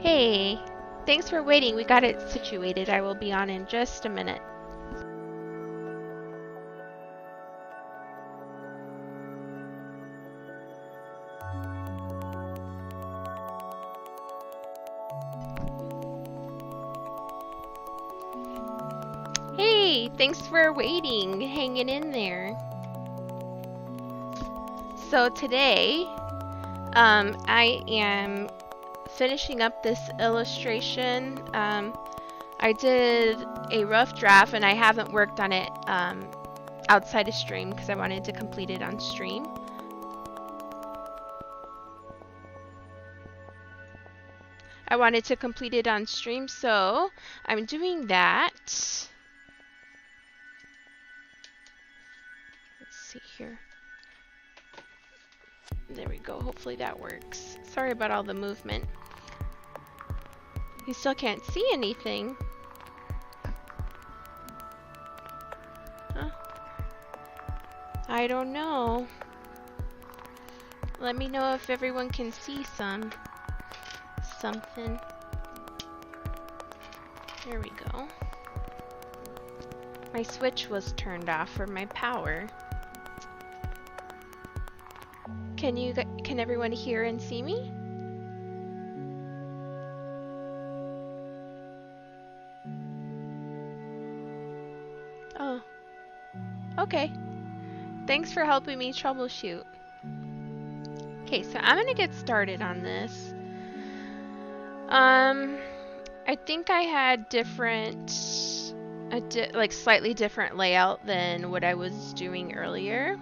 Hey, thanks for waiting. We got it situated. I will be on in just a minute. Hey, thanks for waiting, hanging in there. So today, I am finishing up this illustration. I did a rough draft and I haven't worked on it outside of stream because I wanted to complete it on stream. So I'm doing that. Let's see here. There we go. Hopefully that works. Sorry about all the movement. You still can't see anything. Huh? I don't know. Let me know if everyone can see something. There we go. My switch was turned off for my power. Can everyone hear and see me? Oh. Okay. Thanks for helping me troubleshoot. Okay, so I'm gonna get started on this. I think I had slightly different layout than what I was doing earlier.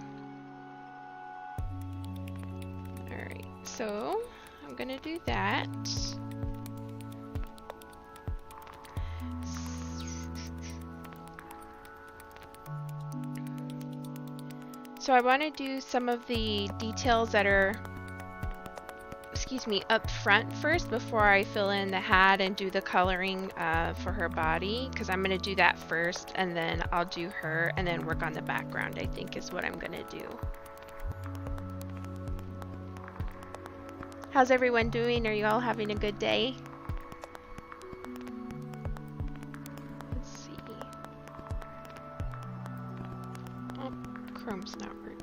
Alright, so I'm gonna do that. So I want to do some of the details that are, up front first before I fill in the hat and do the coloring for her body, because I'm going to do that first and then I'll do her and then work on the background, I think is what I'm going to do. How's everyone doing? Are you all having a good day? Let's see. Oh, Chrome's not working.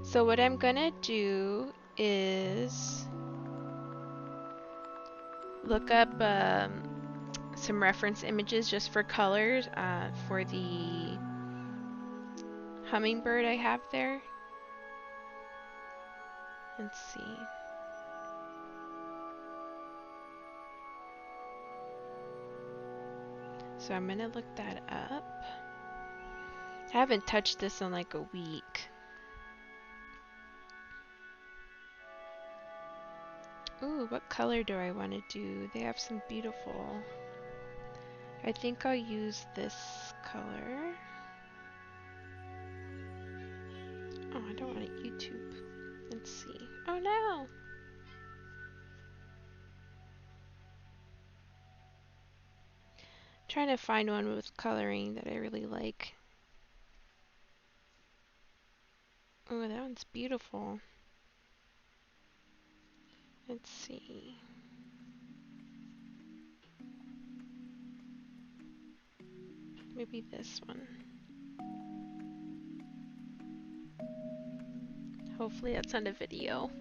So what I'm going to do is look up some reference images just for colors for the hummingbird I have there. Let's see. So I'm gonna look that up. I haven't touched this in like a week. Ooh, what color do I want to do? They have some beautiful. I think I'll use this color. Oh, I don't want it YouTube. Let's see. Oh no! Trying to find one with coloring that I really like. Oh, that one's beautiful. Let's see. Maybe this one. Hopefully that's on a video.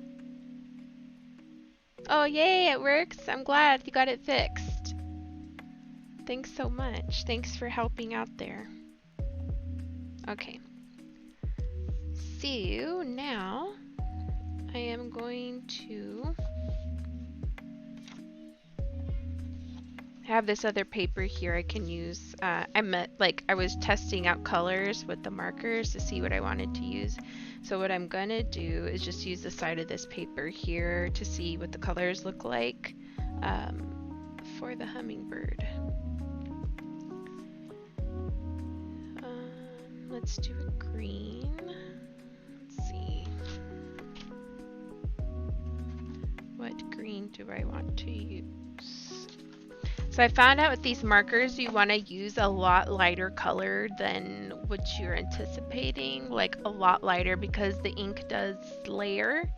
Oh yay, it works! I'm glad you got it fixed. Thanks so much. Thanks for helping out there. Okay. So now I am going to have this other paper here I can use. I was testing out colors with the markers to see what I wanted to use. So what I'm gonna do is just use the side of this paper here to see what the colors look like for the hummingbird. Let's do a green. Let's see. What green do I want to use? So I found out with these markers you want to use a lot lighter color than what you're anticipating, like a lot lighter, because the ink does layer.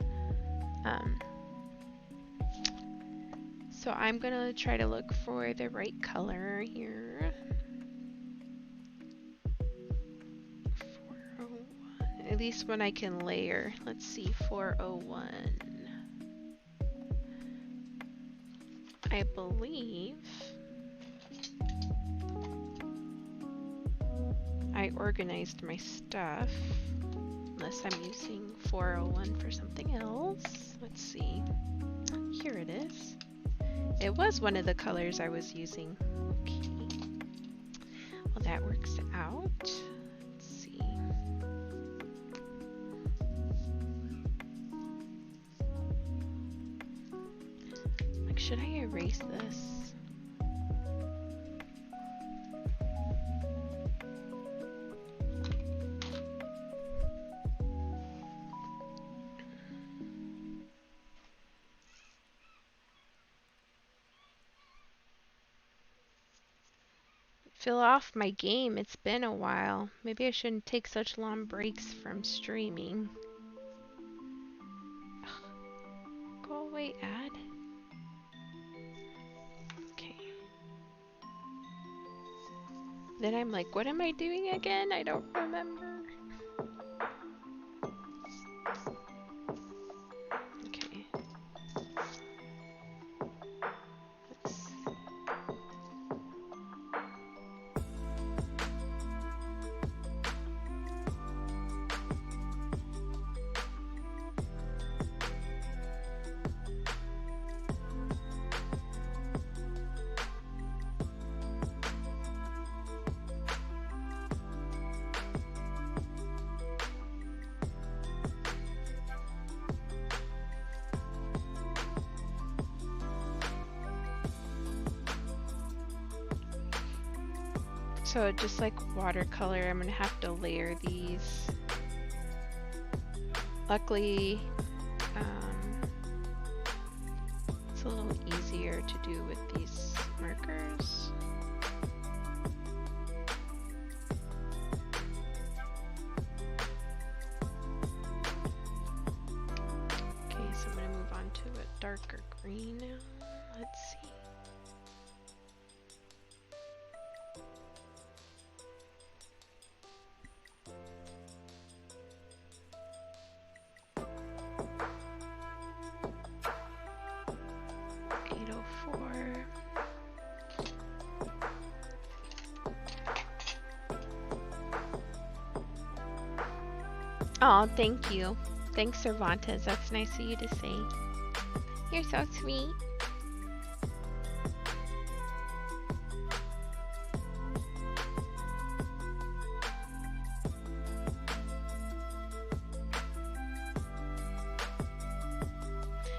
So I'm gonna try to look for the right color here. 401. At least when I can layer. Let's see, 401. I believe I organized my stuff. Unless I'm using 401 for something else. Let's see. Here it is. It was one of the colors I was using. Okay. Well, that works out. Let's see. Like, should I erase this? Fill off my game. It's been a while. Maybe I shouldn't take such long breaks from streaming. Ugh. Go away, ad. Okay. Then I'm like, what am I doing again? I don't remember. Okay. So just like watercolor, I'm gonna have to layer these. Luckily, it's a little easier to do with these markers. Okay, so I'm gonna move on to a darker green now. Let's see. Oh, thank you. Thanks, Cervantes. That's nice of you to say. You're so sweet.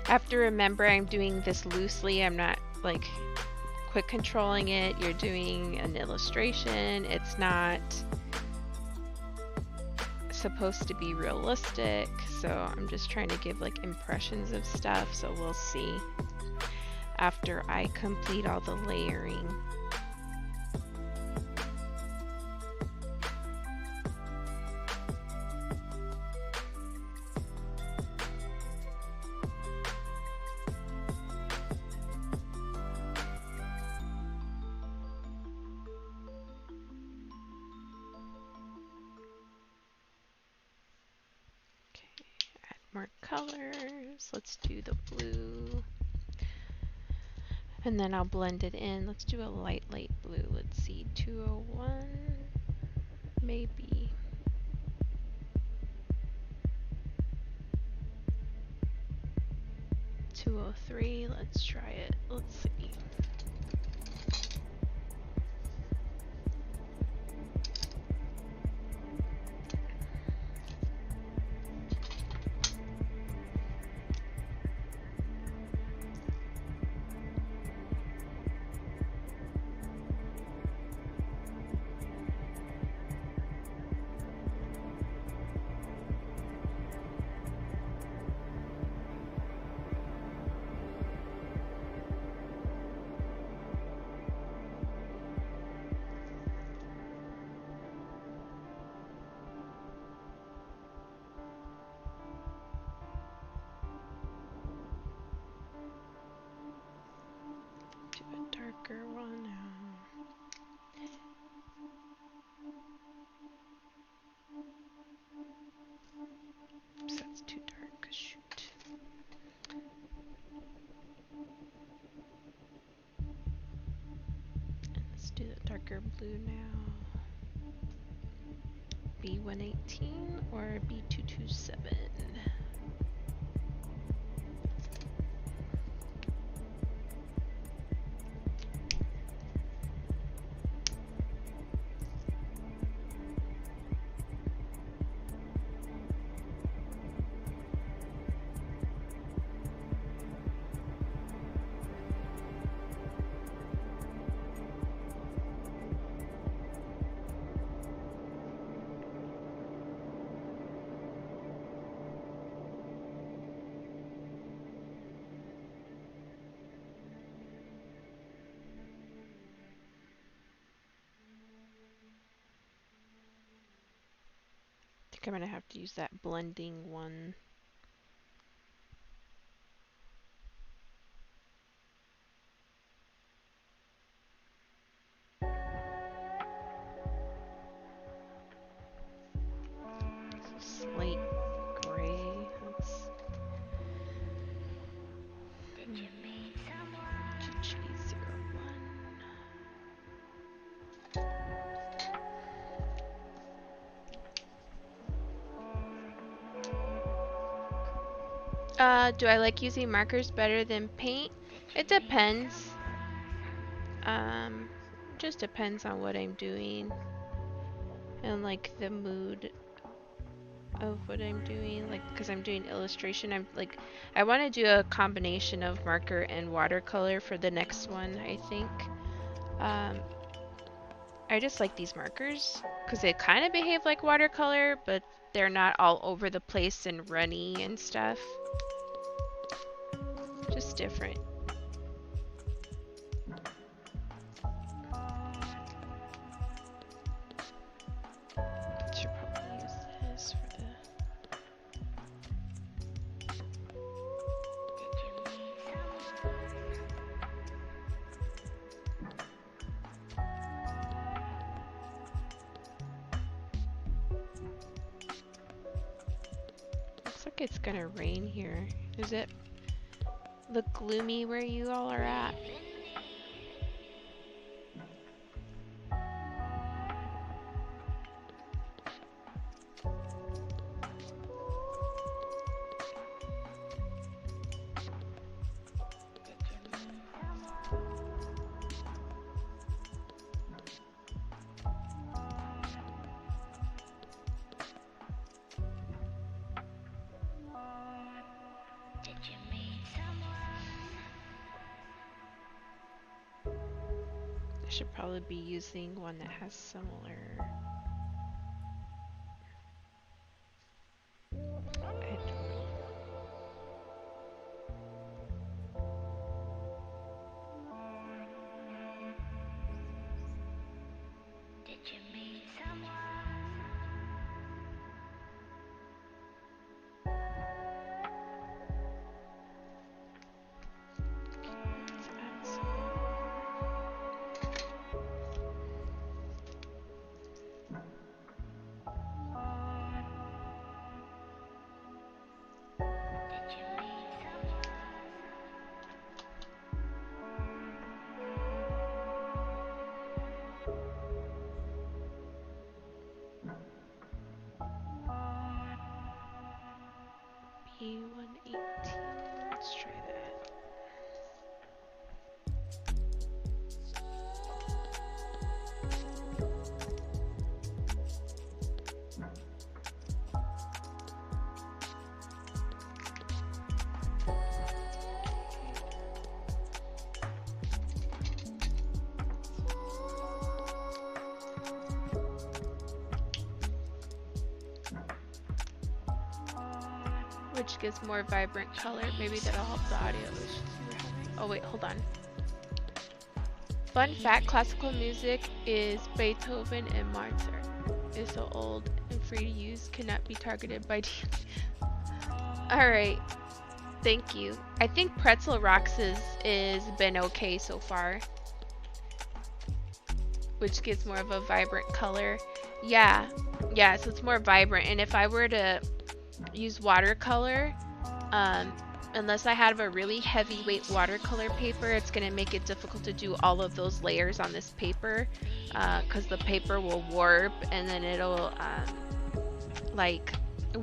I have to remember I'm doing this loosely. I'm not like quick controlling it. You're doing an illustration. It's not supposed to be realistic, so I'm just trying to give like impressions of stuff, so we'll see after I complete all the layering. More colors. Let's do the blue. And then I'll blend it in. Let's do a light blue. Let's see, 201, maybe. .203, let's try it. Let's see. darker blue now. B118 or B227? I'm gonna have to use that blending one. Slate gray. That's GG01. Do I like using markers better than paint? It depends. Just depends on what I'm doing and like the mood of what I'm doing. Like, because I'm doing illustration, I want to do a combination of marker and watercolor for the next one, I think. I just like these markers because they kind of behave like watercolor, but they're not all over the place and runny and stuff. Just different. Should probably use this for the... Looks like it's gonna rain here. Is it look gloomy where you all are at? Should probably be using one that has similar. B118. Let's try that. Which gives more vibrant color. Maybe that'll help the audio. Oh wait, hold on. Fun fact, classical music is Beethoven and Mozart. Is so old and free to use, cannot be targeted by Alright. Thank you. I think Pretzel Rocks is been okay so far. Which gives more of a vibrant color. Yeah, so it's more vibrant. And if I were to use watercolor, unless I have a really heavyweight watercolor paper, it's going to make it difficult to do all of those layers on this paper, because the paper will warp and then it'll like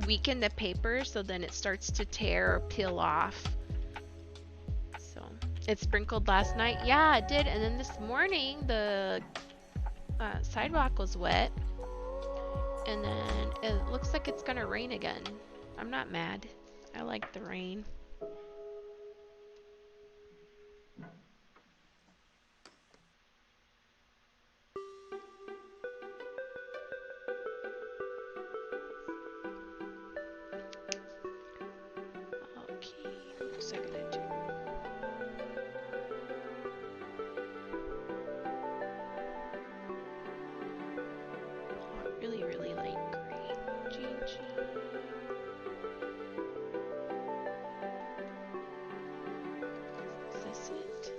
weaken the paper, so then it starts to tear or peel off. So it sprinkled last night. Yeah, it did. And then this morning the sidewalk was wet, and then it looks like it's gonna rain again. I'm not mad. I like the rain. Okay, what's I gonna do? Oh, I really, really like gray. GG. Is this it?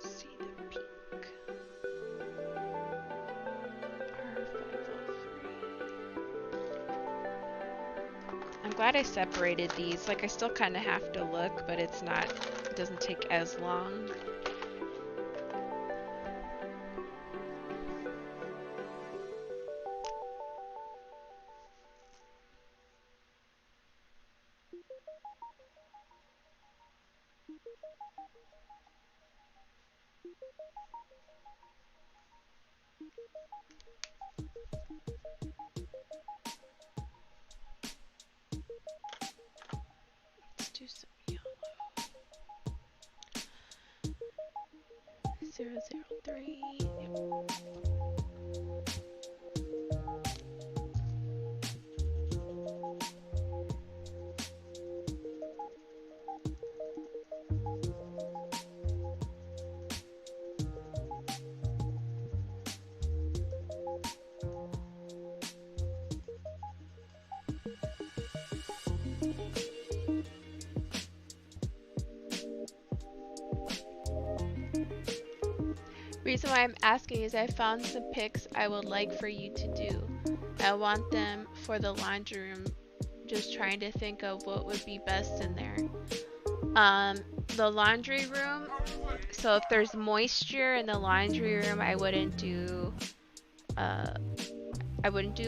Let's see the pink. I'm glad I separated these. Like, I still kind of have to look, but it's not, it doesn't take as long. Let's do some yellow. 003. Reason why I'm asking is I found some pics I would like for you to do. I want them for the laundry room. Just trying to think of what would be best in there. The laundry room. So if there's moisture in the laundry room, I wouldn't do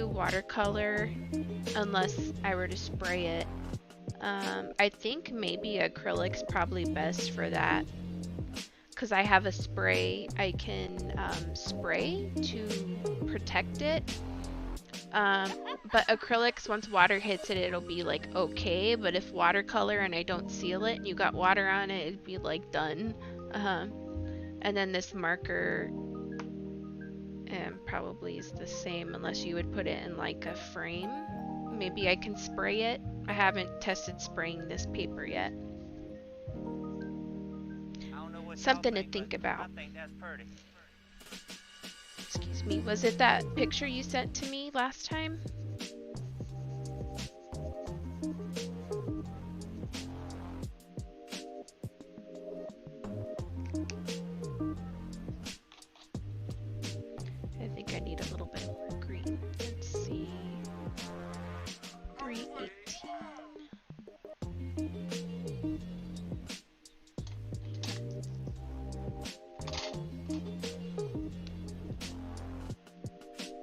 watercolor unless I were to spray it. I think maybe acrylic's probably best for that, because I have a spray I can spray to protect it. But acrylics, once water hits it, it'll be like okay, but if watercolor and I don't seal it and you got water on it, it'd be like done. And then this marker probably is the same, unless you would put it in like a frame. Maybe I can spray it. I haven't tested spraying this paper yet. Something to think about. I think that's pretty. Excuse me, was it that picture you sent to me last time? I think I need a little bit more green. Let's see. 318.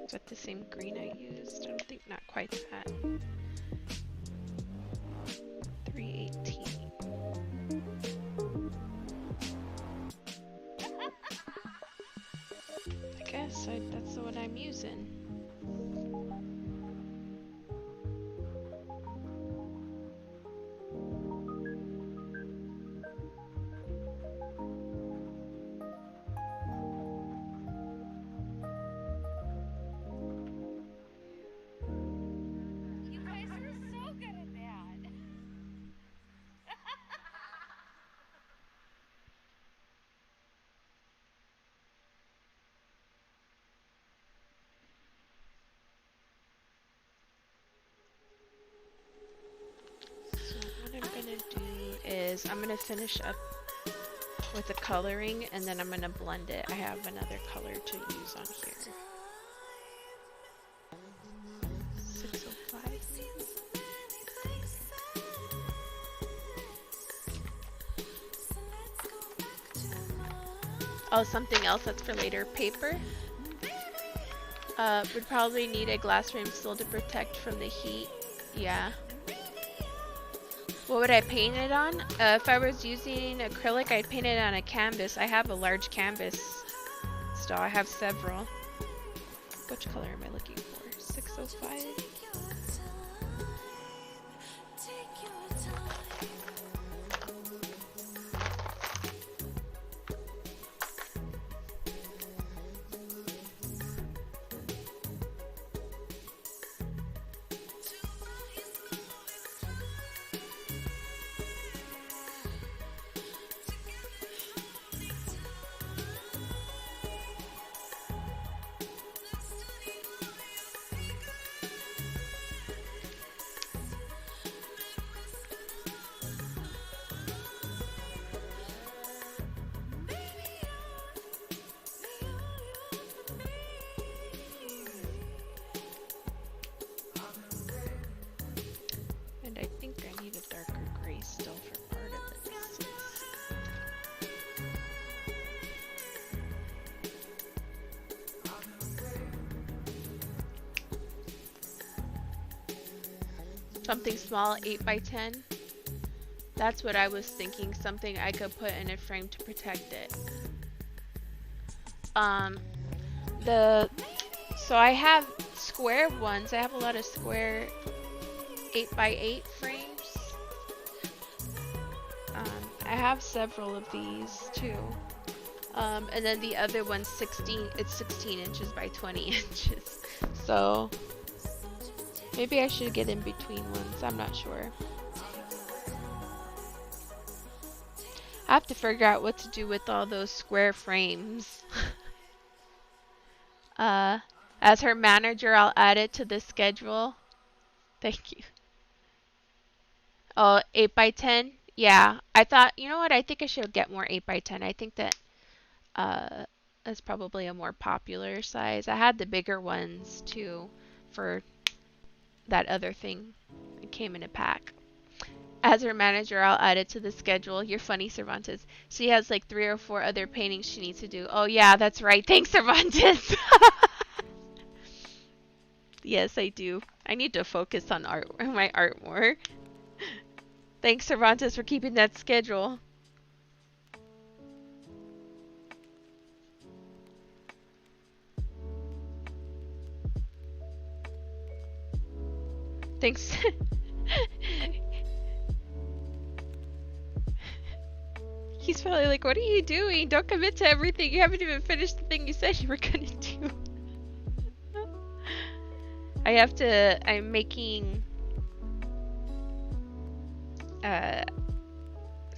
Is that the same green I used? I don't think, not quite that. 318. I guess that's what I'm using. You guys are so good at that. is I'm gonna finish up with the coloring and then I'm gonna blend it. I have another color to use on here. 605. Oh, something else that's for later. Paper. Would probably need a glass frame still to protect from the heat. Yeah. What would I paint it on? If I was using acrylic, I'd paint it on a canvas. I have a large canvas still. I have several. Which color am I looking for? 605? And I think I need a darker gray still for part of this. Something small, 8 by 10. That's what I was thinking. Something I could put in a frame to protect it. So I have square ones. I have a lot of square 8 by 8 frames. I have several of these too. And then the other one's 16. It's 16 inches by 20 inches. So maybe I should get in between ones. I'm not sure. I have to figure out what to do with all those square frames. As her manager, I'll add it to the schedule. Thank you. Oh, 8 by 10? Yeah. I thought, you know what? I think I should get more 8 by 10. I think that that's probably a more popular size. I had the bigger ones too for that other thing. It came in a pack. As her manager, I'll add it to the schedule. You're funny, Cervantes. She has like 3 or 4 other paintings she needs to do. Oh yeah, that's right. Thanks, Cervantes. Yes, I do. I need to focus on my art more. Thanks, Cervantes, for keeping that schedule. Thanks. He's probably like, what are you doing? Don't commit to everything. You haven't even finished the thing you said you were gonna do. I'm making...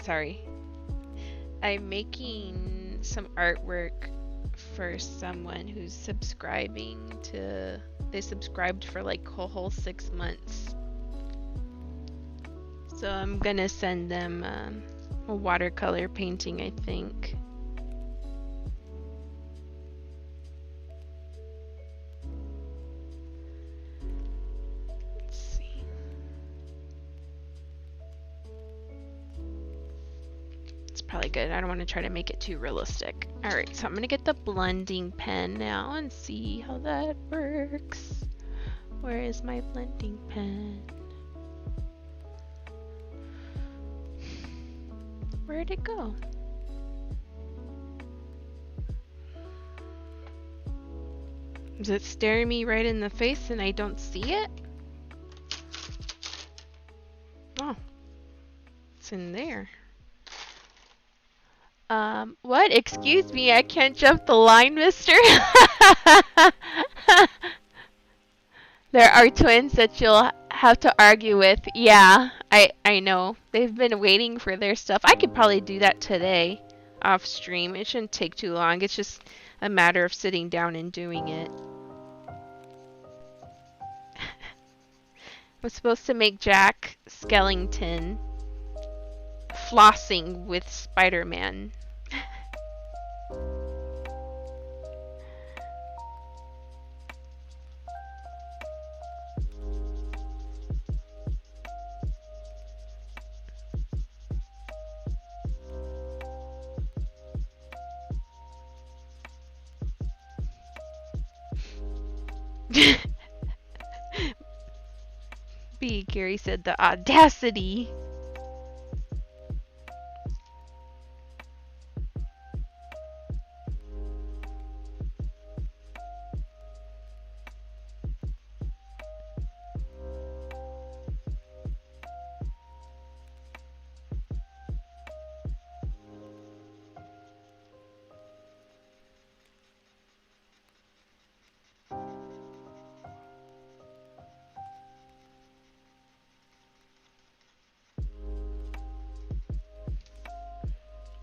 sorry. I'm making some artwork for someone who's subscribing to... They subscribed for like a whole 6 months. So I'm gonna send them a watercolor painting, I think. Let's see. It's probably good. I don't want to try to make it too realistic. Alright, so I'm gonna get the blending pen now and see how that works. Where is my blending pen? Where'd it go? Is it staring me right in the face and I don't see it? Oh, it's in there. What? Excuse me, I can't jump the line, mister? There are twins that you'll have to argue with. Yeah, I know. They've been waiting for their stuff. I could probably do that today off stream. It shouldn't take too long. It's just a matter of sitting down and doing it. I'm supposed to make Jack Skellington. flossing with Spider-Man. B. Gary said the audacity.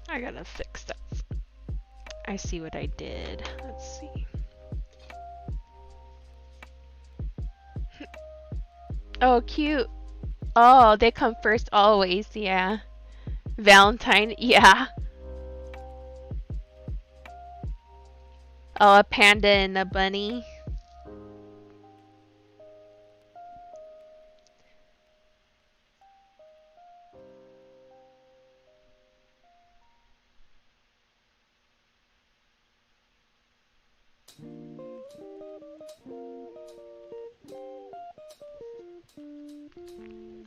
I gotta fix that. I see what I did. Let's see. Oh, cute. Oh, they come first always, yeah. Valentine, yeah. Oh, a panda and a bunny.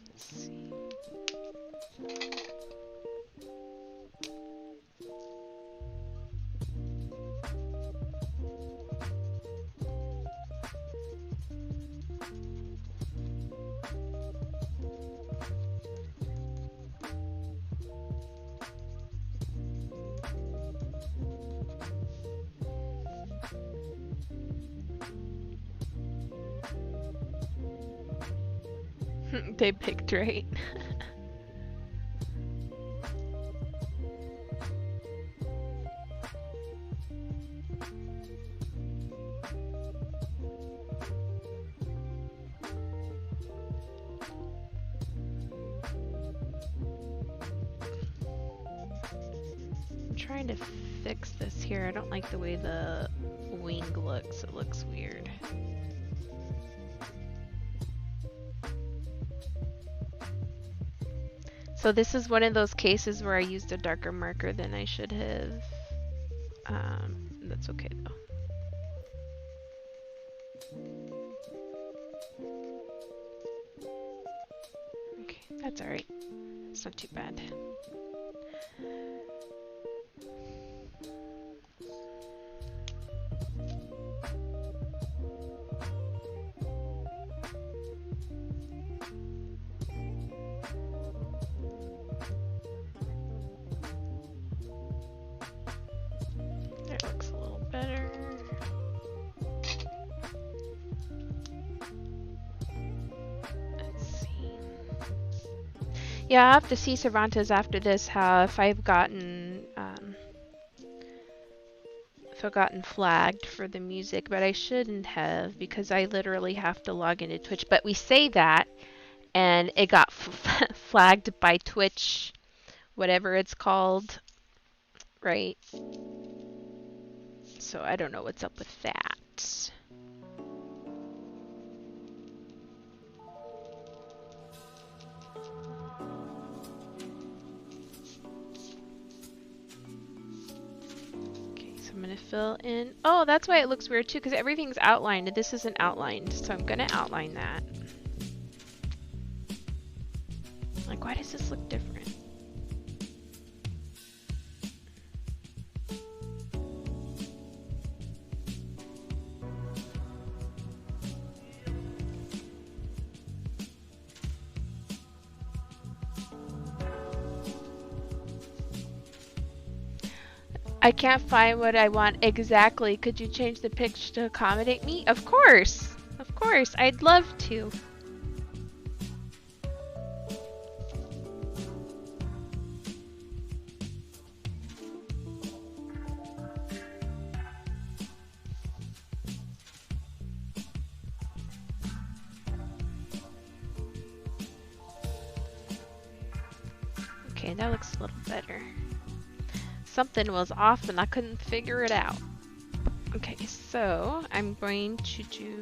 Let's see. They picked right. I'm trying to fix this here. I don't like the way the wing looks. It looks weird. So this is one of those cases where I used a darker marker than I should have. That's okay though. Okay, that's alright. It's not too bad. That looks a little better. Let's see. Yeah, I'll have to see Cervantes after this how if I've gotten flagged for the music, but I shouldn't have because I literally have to log into Twitch. But we say that, and it got flagged by Twitch, whatever it's called, right? So I don't know what's up with that. Okay, so I'm gonna fill in. Oh, that's why it looks weird too, because everything's outlined and this isn't outlined. So I'm gonna outline that. Like, why does this look different? I can't find what I want exactly. Could you change the picture to accommodate me? Of course! Of course, I'd love to. Okay, Okay, that looks a little better. Something was off and I couldn't figure it out. Okay, so I'm going to do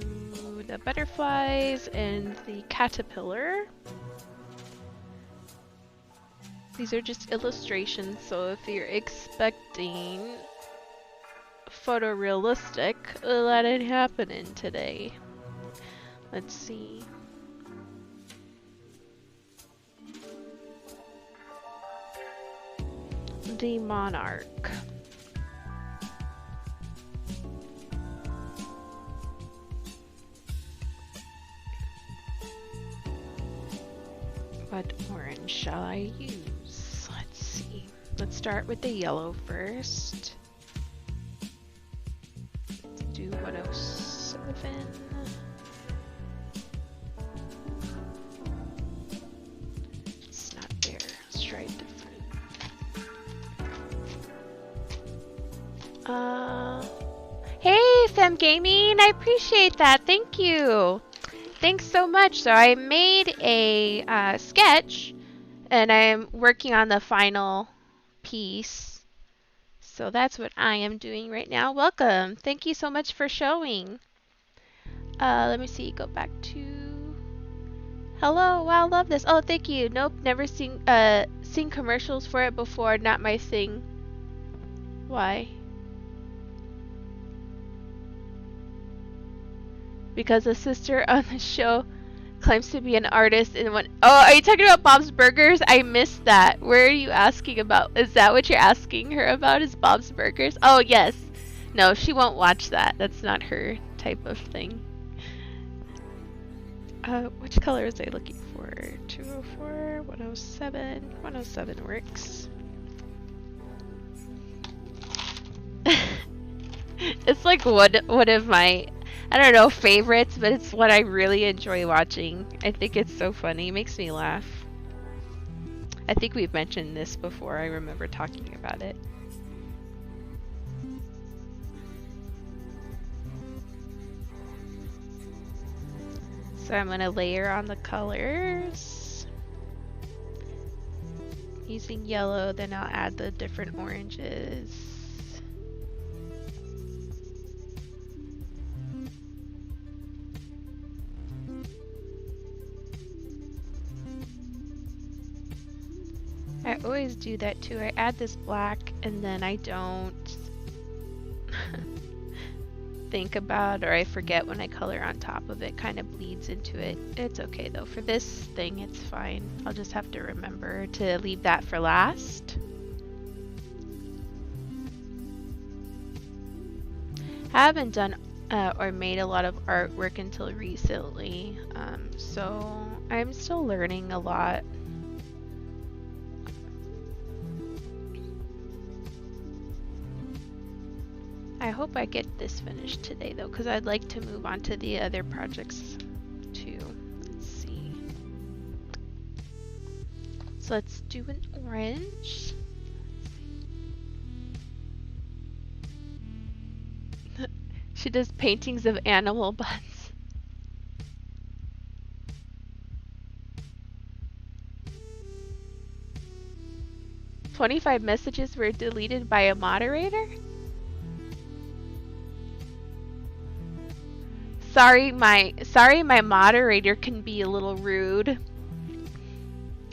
the butterflies and the caterpillar. These are just illustrations, so if you're expecting photorealistic, that ain't happening today. Let's see. The monarch. What orange shall I use? Let's see. Let's start with the yellow first. Let's do 107. It's not there. Let's try it different. Hey, Fem Gaming! I appreciate that. Thank you. Thanks so much. So I made a sketch, and I'm working on the final piece. So that's what I am doing right now. Welcome. Thank you so much for showing. Let me see. Go back to. Hello. Wow, love this. Oh, thank you. Nope, never seen commercials for it before. Not my thing. Why? Because a sister on the show claims to be an artist and went, oh, are you talking about Bob's Burgers? I missed that. Where are you asking about? Is that what you're asking her about, is Bob's Burgers? Oh, yes. No, she won't watch that. That's not her type of thing. Which color is I looking for? 204, 107. 107 works. It's like one of my, I don't know, favorites, but it's what I really enjoy watching. I think it's so funny. It makes me laugh. I think we've mentioned this before. I remember talking about it. So I'm going to layer on the colors. Using yellow, then I'll add the different oranges. I always do that too. I add this black and then I don't think about, or I forget when I color on top of it, kind of bleeds into it. It's okay though. For this thing, it's fine. I'll just have to remember to leave that for last. I haven't done or made a lot of artwork until recently, so I'm still learning a lot. I hope I get this finished today though, because I'd like to move on to the other projects too. Let's see. So let's do an orange. She does paintings of animal butts. "25 messages were deleted by a moderator?" Sorry, my moderator can be a little rude.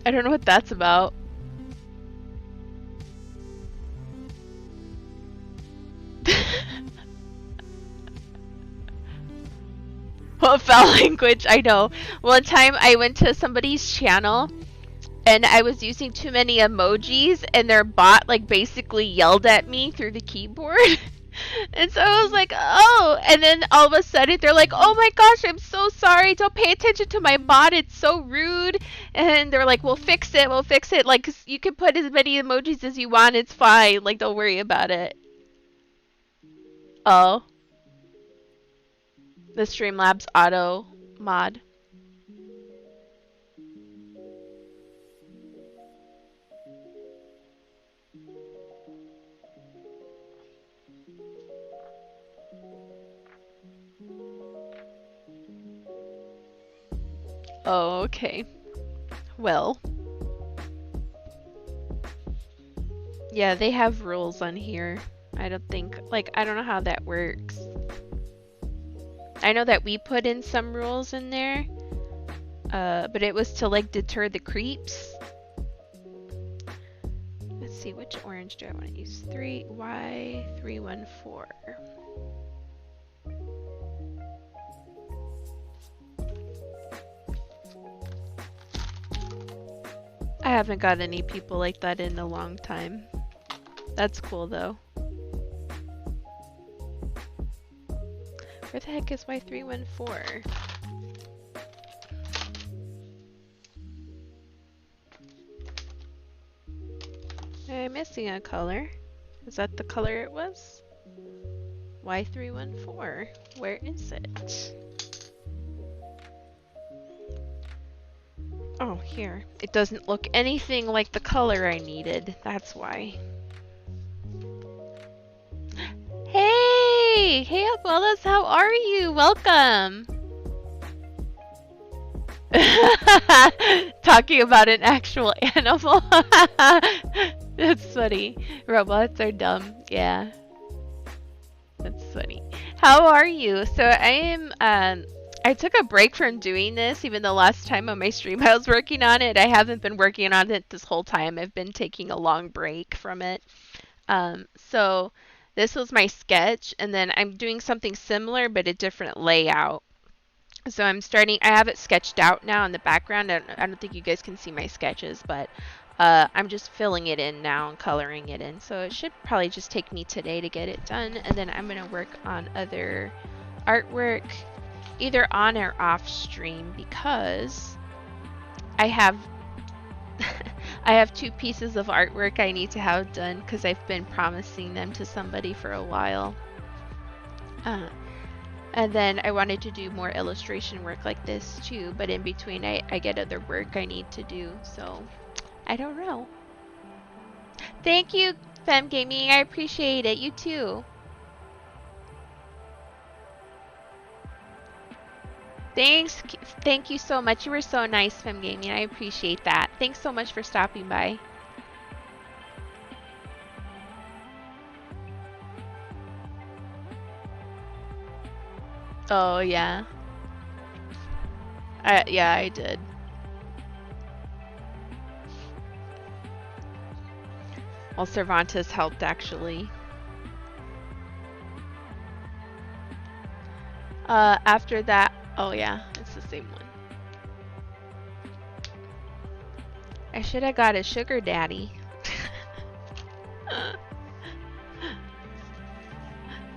I don't know what that's about. What foul language? I know. One time I went to somebody's channel and I was using too many emojis and their bot like basically yelled at me through the keyboard. And so I was like, oh, and then all of a sudden they're like, oh my gosh, I'm so sorry. Don't pay attention to my bot. It's so rude. And they're like, we'll fix it. We'll fix it. Like, you can put as many emojis as you want. It's fine. Like, don't worry about it. Oh. The Streamlabs auto mod. Oh, okay. Well. Yeah, they have rules on here. I don't think, like, I don't know how that works. I know that we put in some rules in there, but it was to, like, deter the creeps. Let's see, which orange do I want to use? Y314. I haven't got any people like that in a long time. That's cool though. Where the heck is Y314? I'm missing a color. Is that the color it was? Y314. Where is it? Oh, here. It doesn't look anything like the color I needed. That's why. Hey! Hey, Abuelas, how are you? Welcome! Talking about an actual animal. That's funny. Robots are dumb. Yeah. That's funny. How are you? So I am, I took a break from doing this, even though last time on my stream I was working on it. I haven't been working on it this whole time. I've been taking a long break from it. So this was my sketch, and then I'm doing something similar, but a different layout. So I'm starting, I have it sketched out now in the background. I don't think you guys can see my sketches, but I'm just filling it in now and coloring it in. So it should probably just take me today to get it done. And then I'm going to work on other artwork either on or off stream because I have I have 2 pieces of artwork I need to have done because I've been promising them to somebody for a while. And then I wanted to do more illustration work like this too, but in between I get other work I need to do, so I don't know. Thank you, Fem Gaming, I appreciate it. You too. Thanks, thank you so much. You were so nice, Fem Gaming. I appreciate that. Thanks so much for stopping by. Oh, yeah. Yeah, I did. Well, Cervantes helped, actually. After that... Oh, yeah. It's the same one. I should have got a sugar daddy.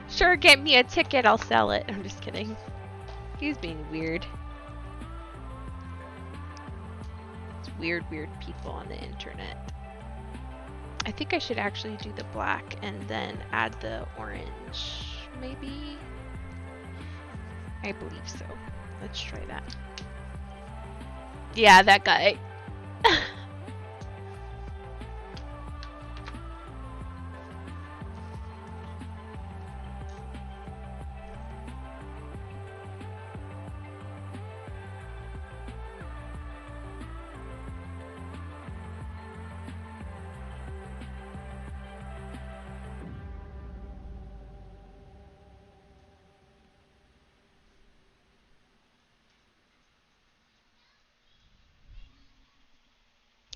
Sure, get me a ticket, I'll sell it. I'm just kidding. He's being weird. It's weird people on the internet. I think I should actually do the black and then add the orange, maybe? I believe so. Let's try that. Yeah, that guy.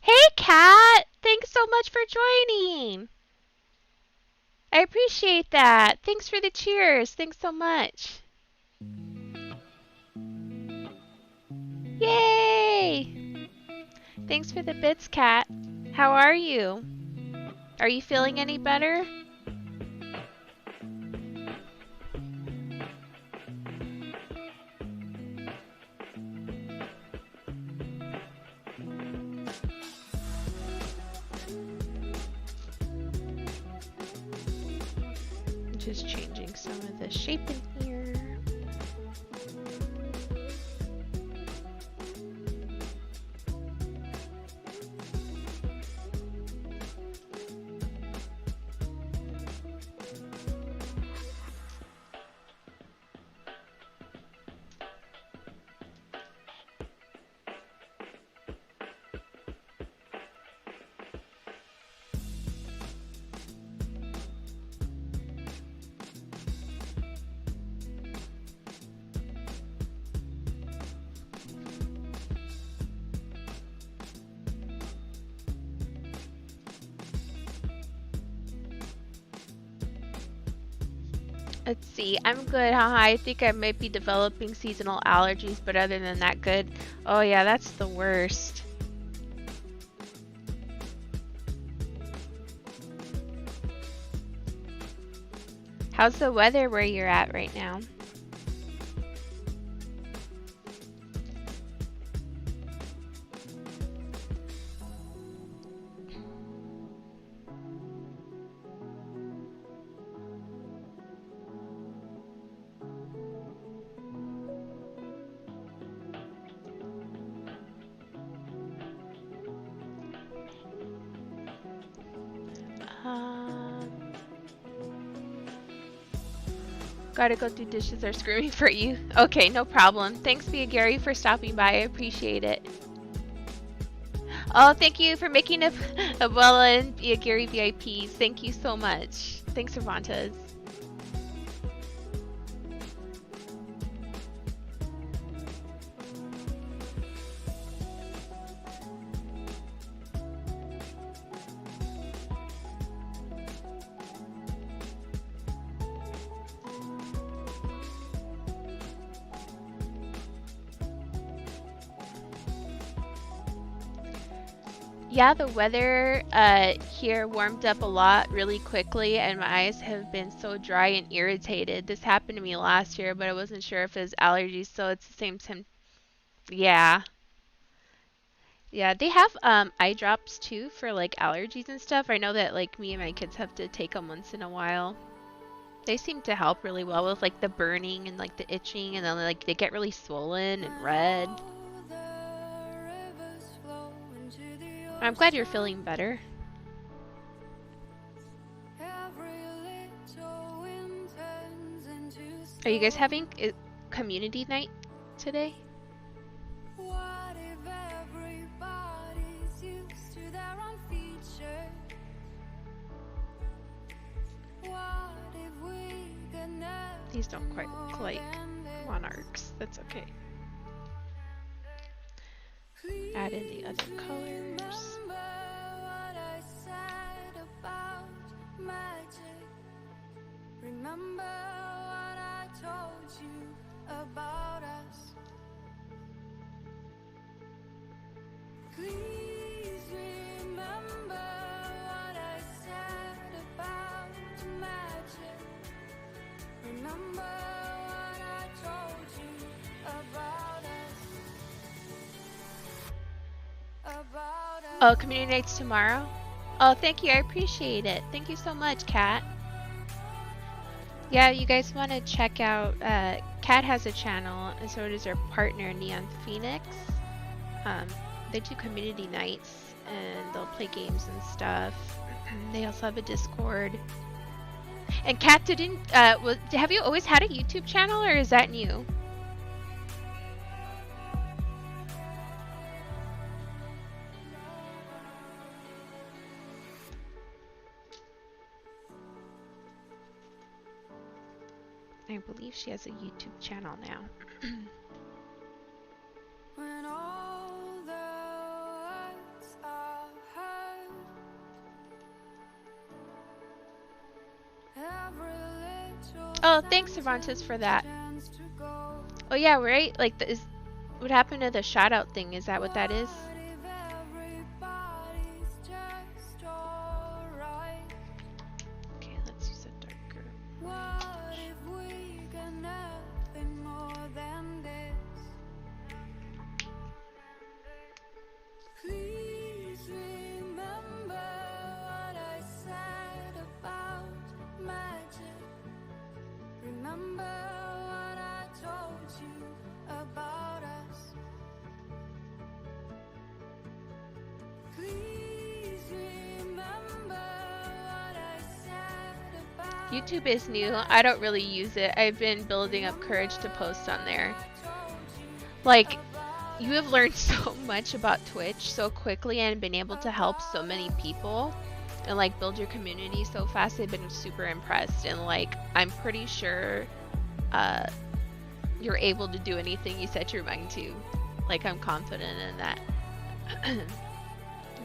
Hey, Kat! Thanks so much for joining! I appreciate that. Thanks for the cheers. Thanks so much. Yay! Thanks for the bits, Kat. How are you? Are you feeling any better? Just changing some of the shape in here. Let's see. I'm good. Haha. I think I might be developing seasonal allergies, but other than that, good. Oh yeah, that's the worst. How's the weather where you're at right now? Gotta go do dishes, they're screaming for you. Okay, no problem. Thanks, Bia Gary, for stopping by. I appreciate it. Oh, thank you for making a Bella and Bia Gary VIPs. Thank you so much. Thanks, Cervantes. Yeah, the weather here warmed up a lot really quickly, and my eyes have been so dry and irritated. This happened to me last year, but I wasn't sure if it was allergies, so it's the same symptom. Yeah. Yeah, they have eye drops too for like allergies and stuff. I know that like me and my kids have to take them once in a while. They seem to help really well with like the burning and like the itching, and then like they get really swollen and red. I'm glad you're feeling better. Are you guys having community night today? These don't quite look like monarchs. That's okay. Add in the other colors. Remember what I told you about us. Please remember what I said about magic. Remember what I told you about us. About us. Oh, community night's tomorrow? Oh, thank you. I appreciate it. Thank you so much, Kat. Yeah, you guys want to check out, Kat has a channel, and so does her partner, Neon Phoenix. They do community nights, and they'll play games and stuff. They also have a Discord. And Kat didn't, have you always had a YouTube channel, or is that new? I believe she has a YouTube channel now. When all the words are heard, every little Oh, thanks, Cervantes, for that. chance to go. Oh yeah, right? Like, what happened to the shout-out thing? Is that what that is? What if everybody's just alright? Okay, let's use a darker. What if we got nothing more than this? Please remember what I said about magic. Remember what I told you about us. Please remember what I said about YouTube is new. I don't really use it. I've been building up courage to post on there. Like, you have learned so much about Twitch so quickly and been able to help so many people and like build your community so fast. I've been super impressed, and like I'm pretty sure you're able to do anything you set your mind to. Like, I'm confident in that.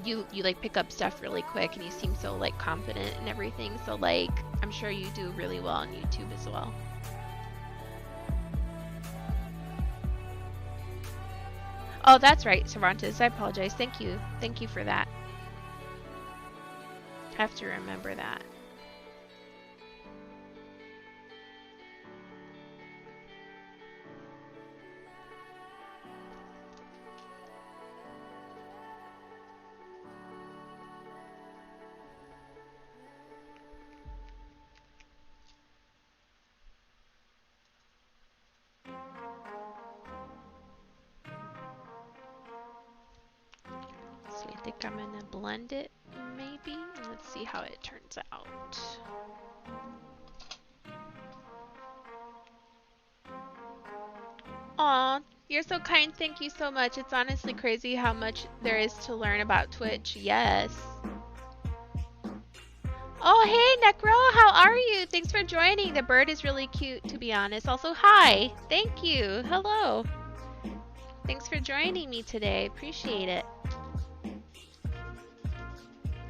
you like pick up stuff really quick, and you seem so like confident and everything, so like I'm sure you do really well on YouTube as well. Oh, that's right, Cervantes. I apologize. Thank you. Thank you for that. I have to remember that. So I think I'm gonna blend it, maybe. Let's see how it turns out. Aw, you're so kind. Thank you so much. It's honestly crazy how much there is to learn about Twitch. Yes. Oh, hey, Necro. How are you? Thanks for joining. The bird is really cute, to be honest. Also, hi. Thank you. Hello. Thanks for joining me today. Appreciate it.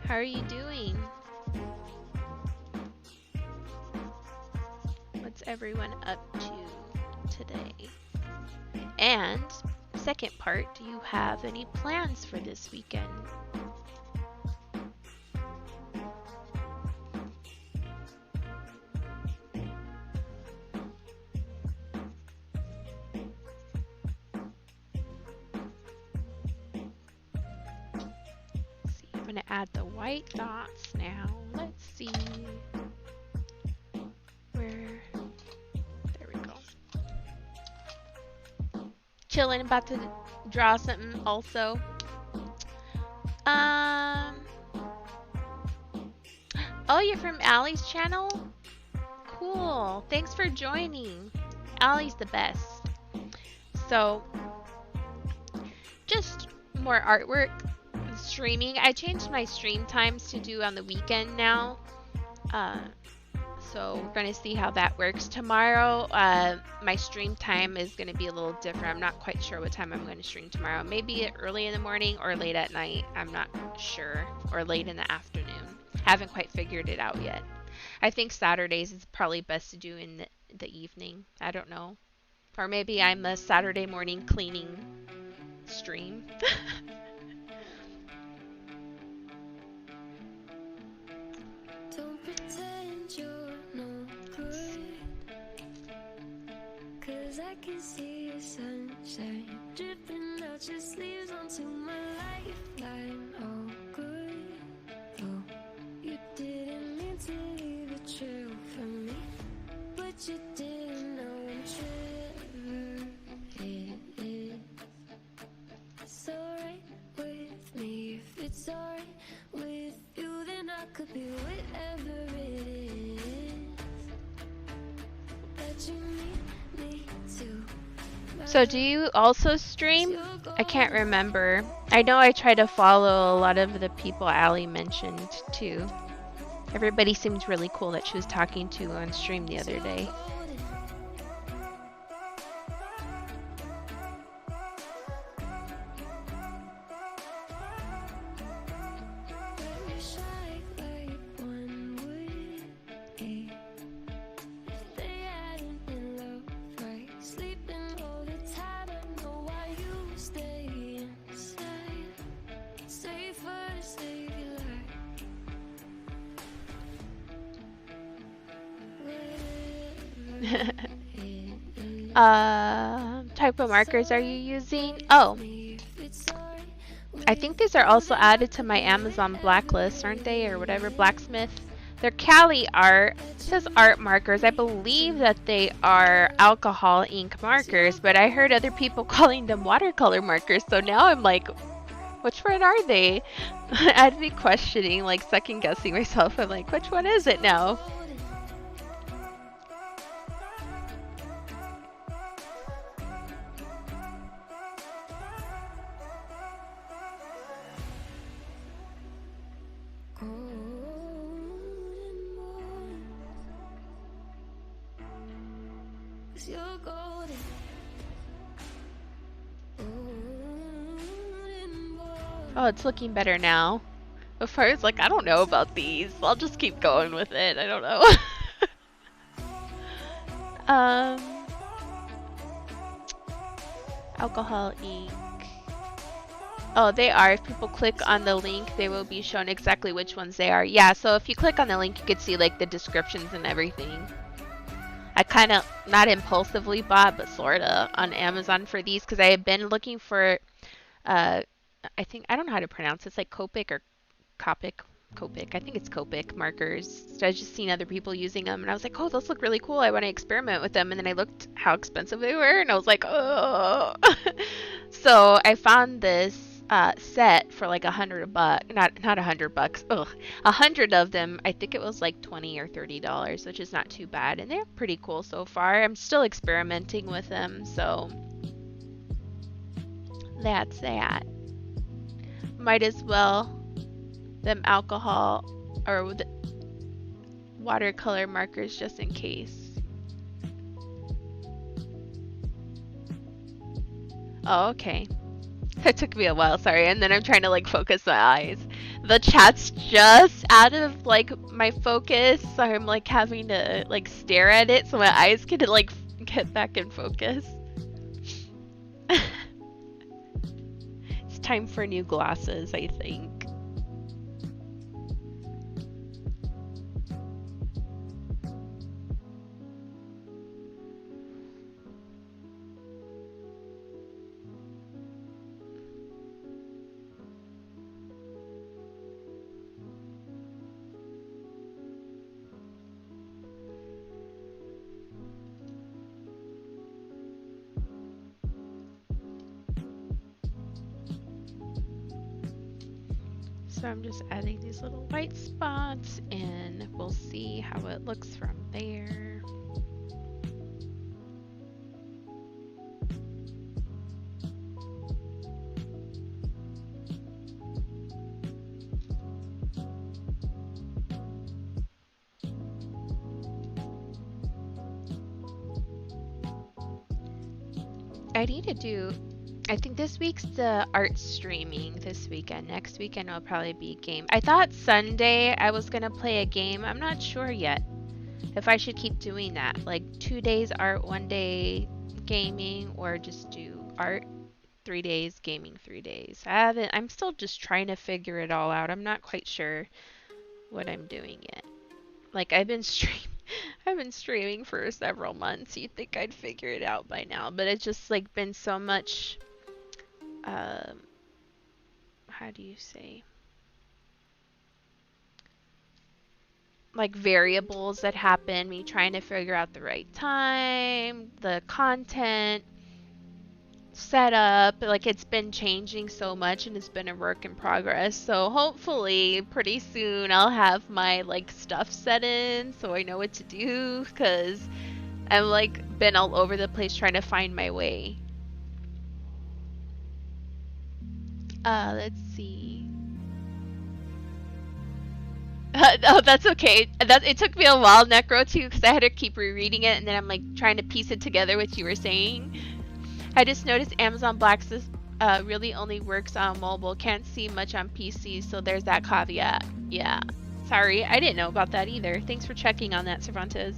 How are you doing? What's everyone up to today? And second part, do you have any plans for this weekend? I'm gonna add the white dots now. Let's see where. There we go. Chilling, about to draw something also. Oh, you're from Allie's channel? Cool. Thanks for joining. Allie's the best. So, just more artwork. Streaming. I changed my stream times to do on the weekend now. So we're going to see how that works. Tomorrow, my stream time is going to be a little different. I'm not quite sure what time I'm going to stream tomorrow. Maybe early in the morning or late at night. I'm not sure. Or late in the afternoon. Haven't quite figured it out yet. I think Saturdays is probably best to do in the evening. I don't know. Or maybe I'm a Saturday morning cleaning stream. Don't pretend you're no good, 'cause I can see your sunshine dripping out your sleeves onto my lifeline. Oh, good. Oh, you didn't mean to leave a trail for me, but you didn't know I'm Trevor. It's alright with me if it's alright with you, then I could be whatever it is that you need me to. So do you also stream? I can't remember. I know I try to follow a lot of the people Allie mentioned too. Everybody seemed really cool that she was talking to on stream the other day. Type of markers are you using? Oh, I think these are also added to my Amazon blacklist, aren't they? Or whatever, blacksmith. They're Cali art. It says art markers. I believe that they are alcohol ink markers, but I heard other people calling them watercolor markers. So now I'm like, which one are they? I'd be questioning, like second guessing myself. I'm like, which one is it now? Oh, it's looking better now. Before I was like, I don't know about these. I'll just keep going with it. I don't know. Alcohol ink. Oh, they are. If people click on the link, they will be shown exactly which ones they are. Yeah, so if you click on the link, you could see like the descriptions and everything. I kind of, not impulsively bought, but sorta on Amazon for these because I had been looking for, I think, I don't know how to pronounce it. It's like Copic or Copic. Copic. I think it's Copic markers. So I was just seeing other people using them and I was like, oh, those look really cool. I want to experiment with them. And then I looked how expensive they were and I was like, oh. So I found this set for like $100, not $100. Ugh, 100 of them. I think it was like $20 or $30, which is not too bad, and they're pretty cool so far. I'm still experimenting with them, so that's that. Might as well them alcohol or the watercolor markers just in case. Oh, okay. It took me a while, sorry, and then I'm trying to like focus my eyes. The chat's just out of like my focus, so I'm like having to like stare at it so my eyes can like get back in focus. It's time for new glasses, I think. So I'm just adding these little white spots and we'll see how it looks from there. I need to do, I think this week's the art streaming this weekend. Next weekend will probably be game. I thought Sunday I was gonna play a game. I'm not sure yet if I should keep doing that. Like 2 days art, 1 day gaming, or just do art 3 days, gaming 3 days. I'm still just trying to figure it all out. I'm not quite sure what I'm doing yet. Like I've been streaming for several months. You'd think I'd figure it out by now, but it's just like been so much how do you say, like variables that happen, me trying to figure out the right time, the content setup, like it's been changing so much and it's been a work in progress. So hopefully pretty soon I'll have my like stuff set in so I know what to do, because I've like been all over the place trying to find my way. Let's see. Oh, that's okay. It took me a while, Necro, too, because I had to keep rereading it, and then I'm like trying to piece it together what you were saying. I just noticed Amazon Blacks really only works on mobile. Can't see much on PC, so there's that caveat. Yeah. Sorry, I didn't know about that either. Thanks for checking on that, Cervantes.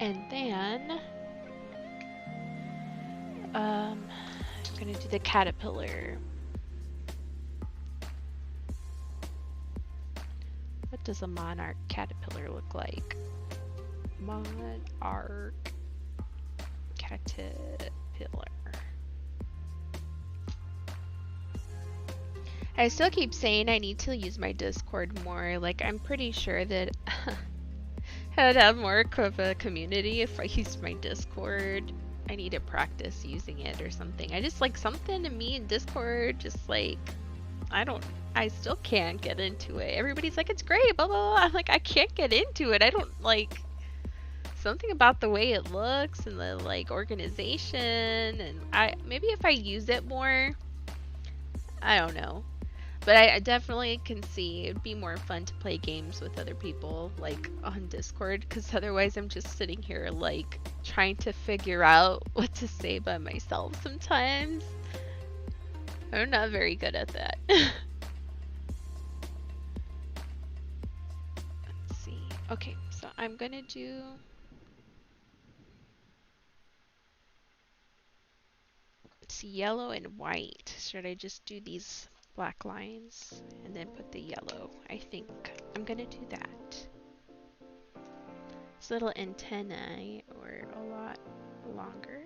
And then I'm gonna do the caterpillar. What does a monarch caterpillar look like? Monarch caterpillar. I still keep saying I need to use my Discord more. Like, I'm pretty sure that I'd have more of a community if I used my Discord I need to practice using it or something. I just like something to me in Discord, just like, I still can't get into it. Everybody's like, it's great, blah, blah, blah. I'm like, I can't get into it. I don't like something about the way it looks and the like organization. And maybe if I use it more, I don't know. But I definitely can see it'd be more fun to play games with other people, like on Discord, because otherwise I'm just sitting here like trying to figure out what to say by myself sometimes. I'm not very good at that. Let's see. Okay, so I'm gonna do... It's yellow and white. Should I just do these black lines and then put the yellow? I think I'm gonna do that. This little antennae are a lot longer.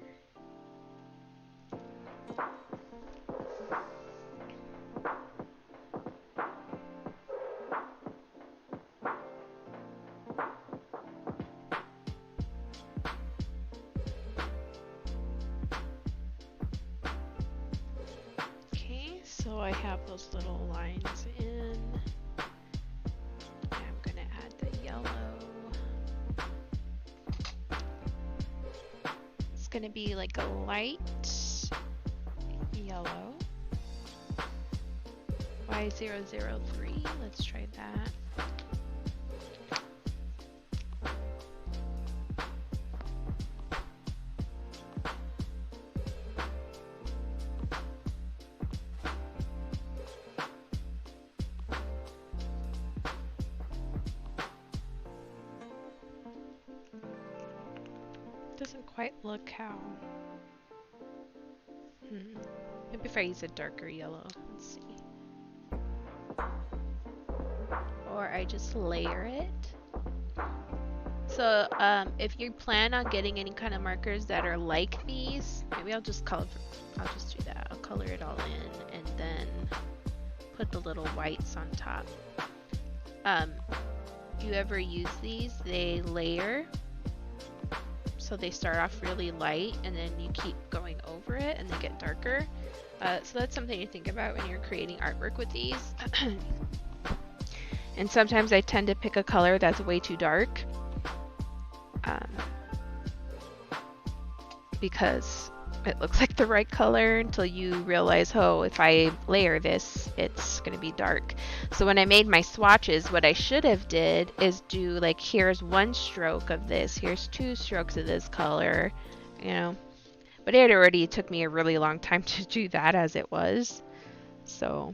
Okay, so I have those little lines in. I'm gonna add the yellow. It's gonna be like a light yellow. Y003, let's try that. Doesn't quite look how... Maybe if I use a darker yellow, let's see. Or I just layer it. So if you plan on getting any kind of markers that are like these, maybe I'll just do that. I'll color it all in and then put the little whites on top. You ever use these? They layer. So they start off really light and then you keep going over it and they get darker. So that's something to think about when you're creating artwork with these. And sometimes I tend to pick a color that's way too dark. Because it looks like the right color until you realize, oh, if I layer this, it's going to be dark. So when I made my swatches, what I should have did is do like, here's one stroke of this, here's two strokes of this color, you know. But it already took me a really long time to do that as it was. So...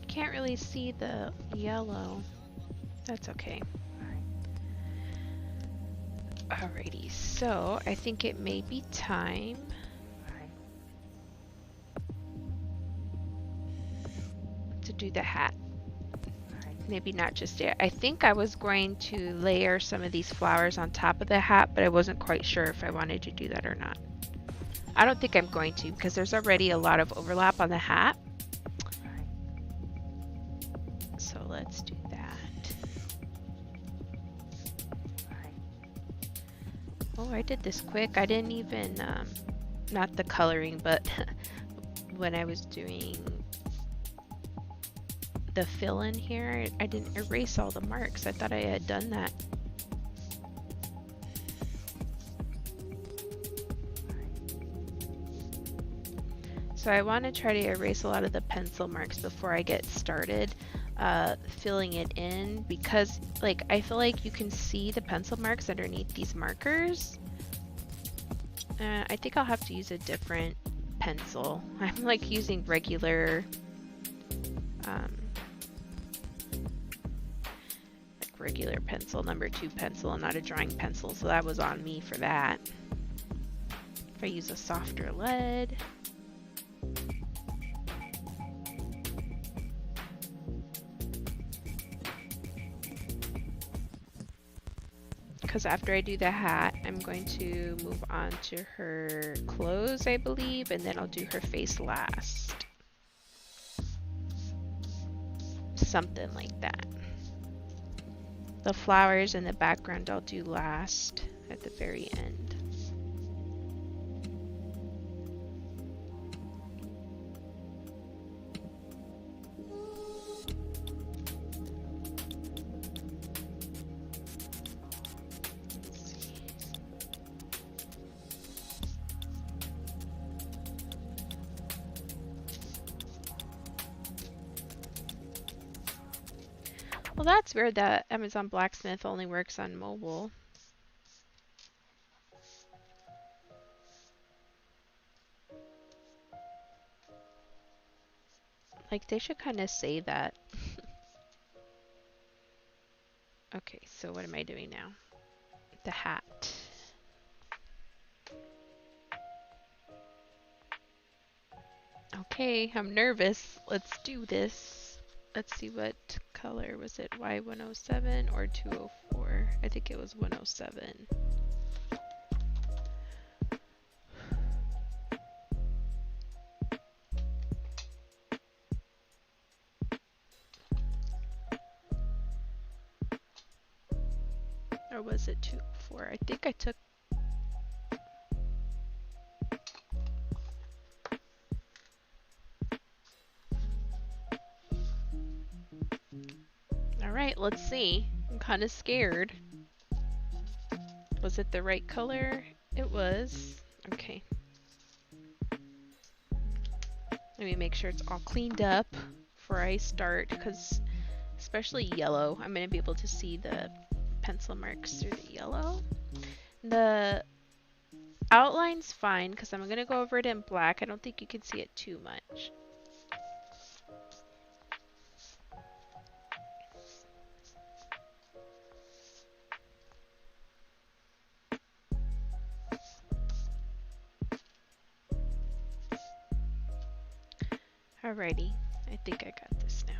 Can't really see the yellow. That's okay. Alrighty, so I think it may be time to do the hat. Maybe not just yet. I think I was going to layer some of these flowers on top of the hat, but I wasn't quite sure if I wanted to do that or not. I don't think I'm going to because there's already a lot of overlap on the hat. So let's do that. Oh, I did this quick. I didn't even, not the coloring, but when I was doing the fill-in here, I didn't erase all the marks. I thought I had done that. So I want to try to erase a lot of the pencil marks before I get started filling it in, because like I feel like you can see the pencil marks underneath these markers. I think I'll have to use a different pencil. I'm like using regular like regular pencil, number 2 pencil, and not a drawing pencil, so that was on me for that. If I use a softer lead. Because after I do the hat, I'm going to move on to her clothes, I believe, and then I'll do her face last. Something like that. The flowers in the background I'll do last at the very end. Well, that's weird that Amazon Blacksmith only works on mobile. Like, they should kind of say that. Okay, so what am I doing now? The hat. Okay, I'm nervous. Let's do this. Let's see what color was it, Y107 or 204? I think it was 107. Or was it 204? I think I took... Alright, let's see. I'm kind of scared. Was it the right color? It was. Okay. Let me make sure it's all cleaned up before I start, because especially yellow, I'm going to be able to see the pencil marks through the yellow. The outline's fine, because I'm going to go over it in black. I don't think you can see it too much. Alrighty, I think I got this now.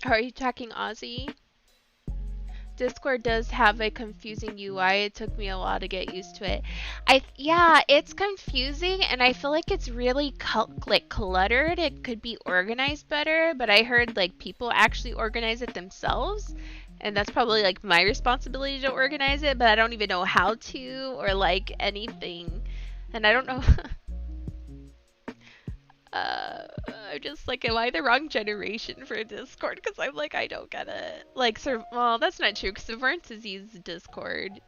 Are you talking Aussie? Discord does have a confusing UI. It took me a while to get used to it. Yeah, it's confusing, and I feel like it's really like cluttered. It could be organized better, but I heard like people actually organize it themselves, and that's probably like my responsibility to organize it, but I don't even know how to or like anything, and I don't know. I'm just like, am I the wrong generation for Discord? Because I'm like, I don't get it. Like, well, that's not true, because Severance has used Discord.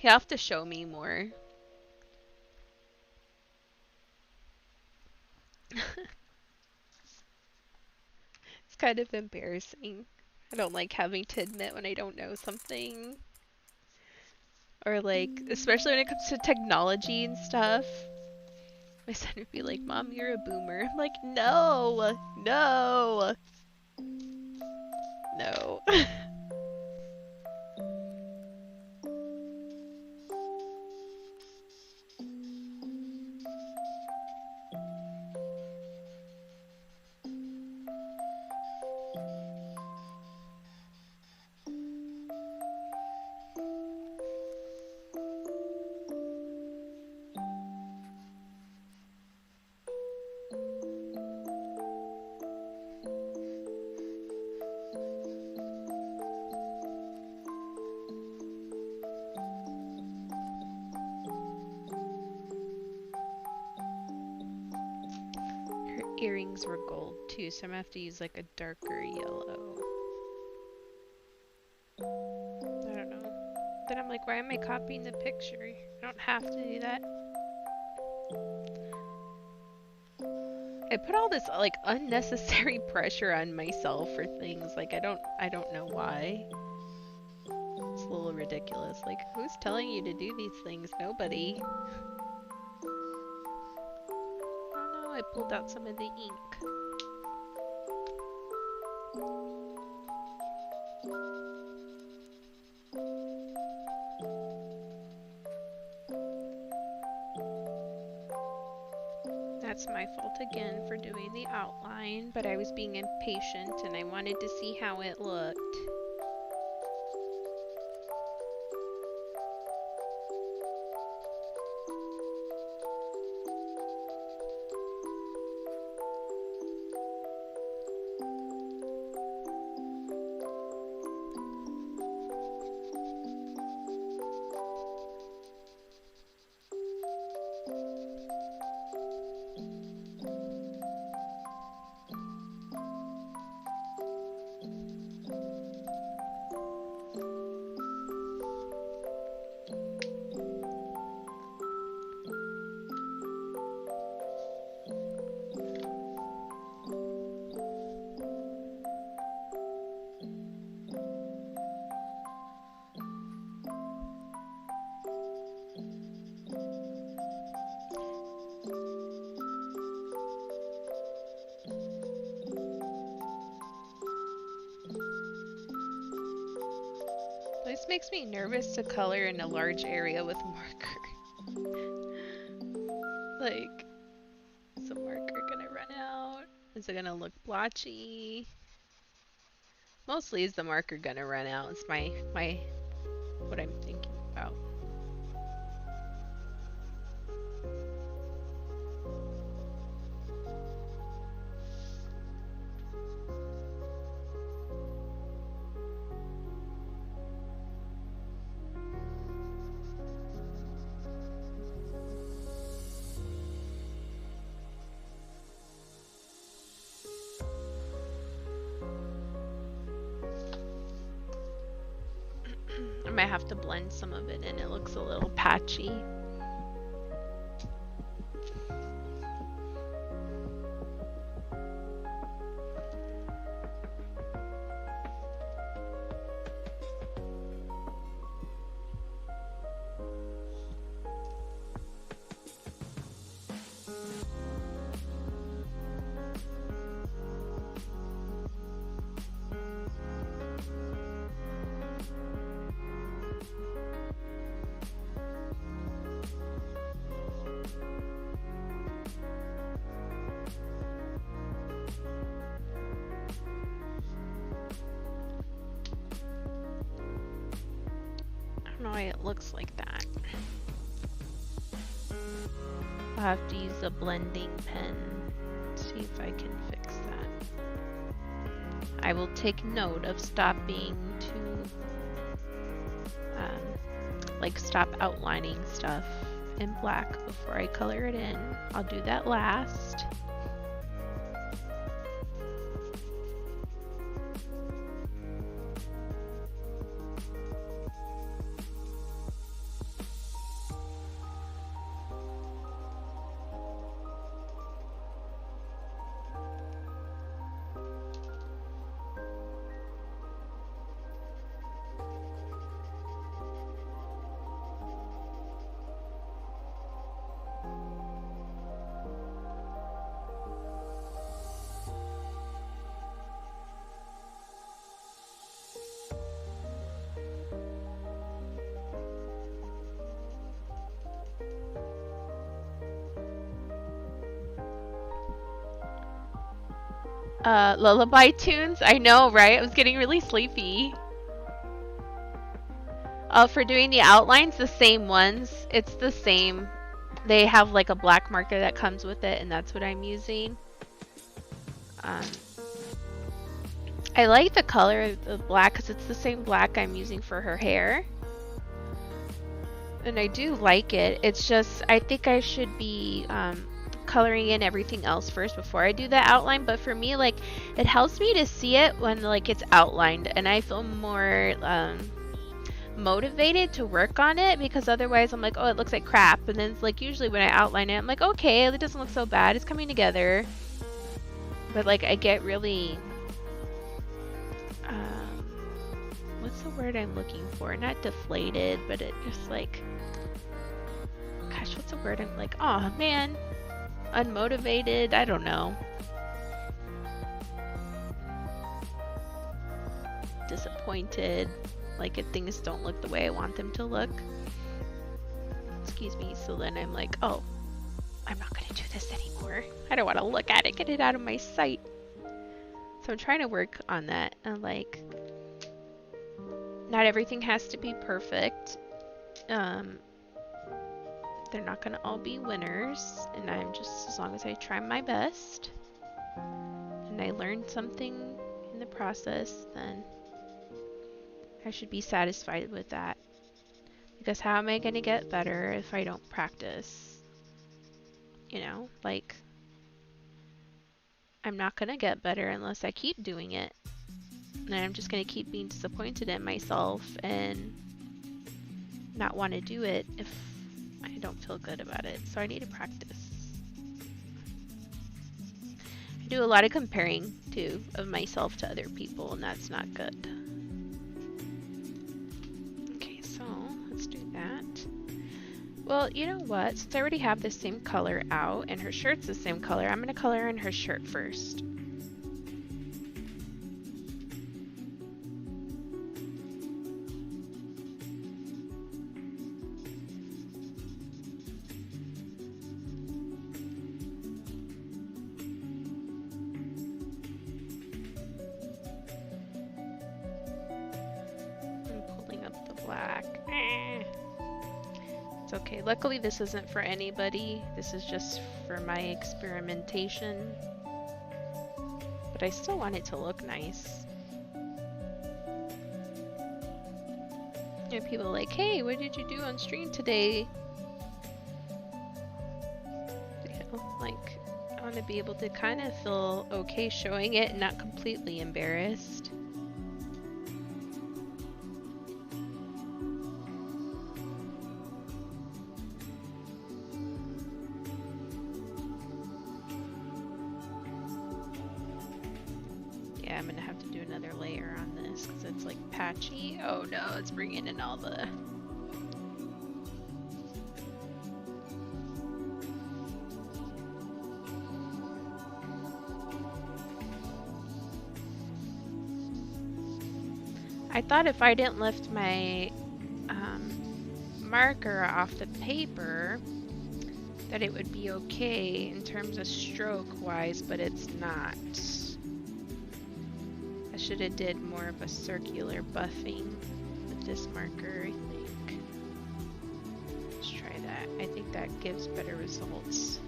You have to show me more. It's kind of embarrassing. I don't like having to admit when I don't know something. Or like, especially when it comes to technology and stuff. My son would be like, Mom, you're a boomer. I'm like, no, no, no. Earrings were gold too, so I'm gonna have to use like a darker yellow. I don't know. Then I'm like, why am I copying the picture? I don't have to do that. I put all this like unnecessary pressure on myself for things like I don't know why. It's a little ridiculous. Like, who's telling you to do these things? Nobody. Oh no, I pulled out some of the ink. That's my fault again for doing the outline, but I was being impatient and I wanted to see how it looked. This makes me nervous to color in a large area with marker. Like, is the marker gonna run out? Is it gonna look blotchy? Mostly is the marker gonna run out. It's my what I'm thinking about. I might have to blend some of it in. It looks a little patchy. I don't know why it looks like that. I'll have to use a blending pen. See if I can fix that. I will take note of stopping to like stop outlining stuff in black before I color it in. I'll do that last. Lullaby tunes? I know, right? I was getting really sleepy. For doing the outlines, the same ones. It's the same. They have like a black marker that comes with it, and that's what I'm using. I like the color of the black because it's the same black I'm using for her hair. And I do like it. It's just, I think I should be coloring in everything else first before I do the outline, but for me, like, it helps me to see it when like it's outlined, and I feel more motivated to work on it, because otherwise I'm like, oh, it looks like crap. And then it's like usually when I outline it, I'm like, okay, it doesn't look so bad, it's coming together. But like I get really, what's the word I'm looking for? Not deflated, but it just like, gosh, what's the word? I'm like, oh man, unmotivated. I don't know. Disappointed, like if things don't look the way I want them to look. Excuse me. So then I'm like, oh, I'm not gonna do this anymore. I don't want to look at it. Get it out of my sight. So I'm trying to work on that. And like, not everything has to be perfect. They're not gonna all be winners, and I'm just, as long as I try my best and I learn something in the process, then I should be satisfied with that. Because how am I going to get better if I don't practice? You know, like, I'm not going to get better unless I keep doing it. And I'm just going to keep being disappointed in myself and not want to do it if I don't feel good about it. So I need to practice. I do a lot of comparing too of myself to other people, and that's not good. Okay, so let's do that. Well, you know what? Since I already have the same color out and her shirt's the same color, I'm going to color in her shirt first. It's okay. Luckily this isn't for anybody. This is just for my experimentation. But I still want it to look nice. And people are like, hey, what did you do on stream today? You know, like, I want to be able to kind of feel okay showing it and not completely embarrassed. I'm gonna have to do another layer on this because it's like patchy. Oh no, it's bringing in all the... I thought if I didn't lift my marker off the paper that it would be okay in terms of stroke wise, but it's not. Should have did more of a circular buffing with this marker, I think. Let's try that. I think that gives better results.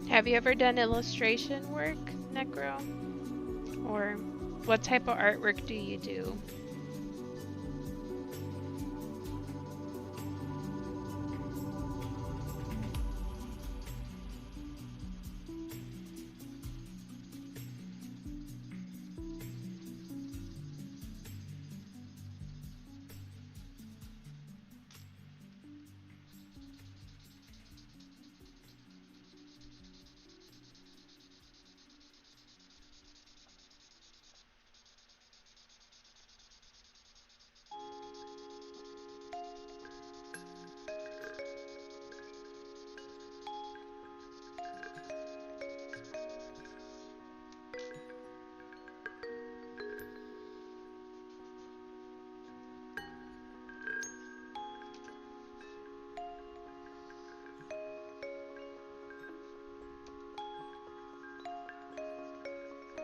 Have you ever done illustration work, Necro? Or what type of artwork do you do?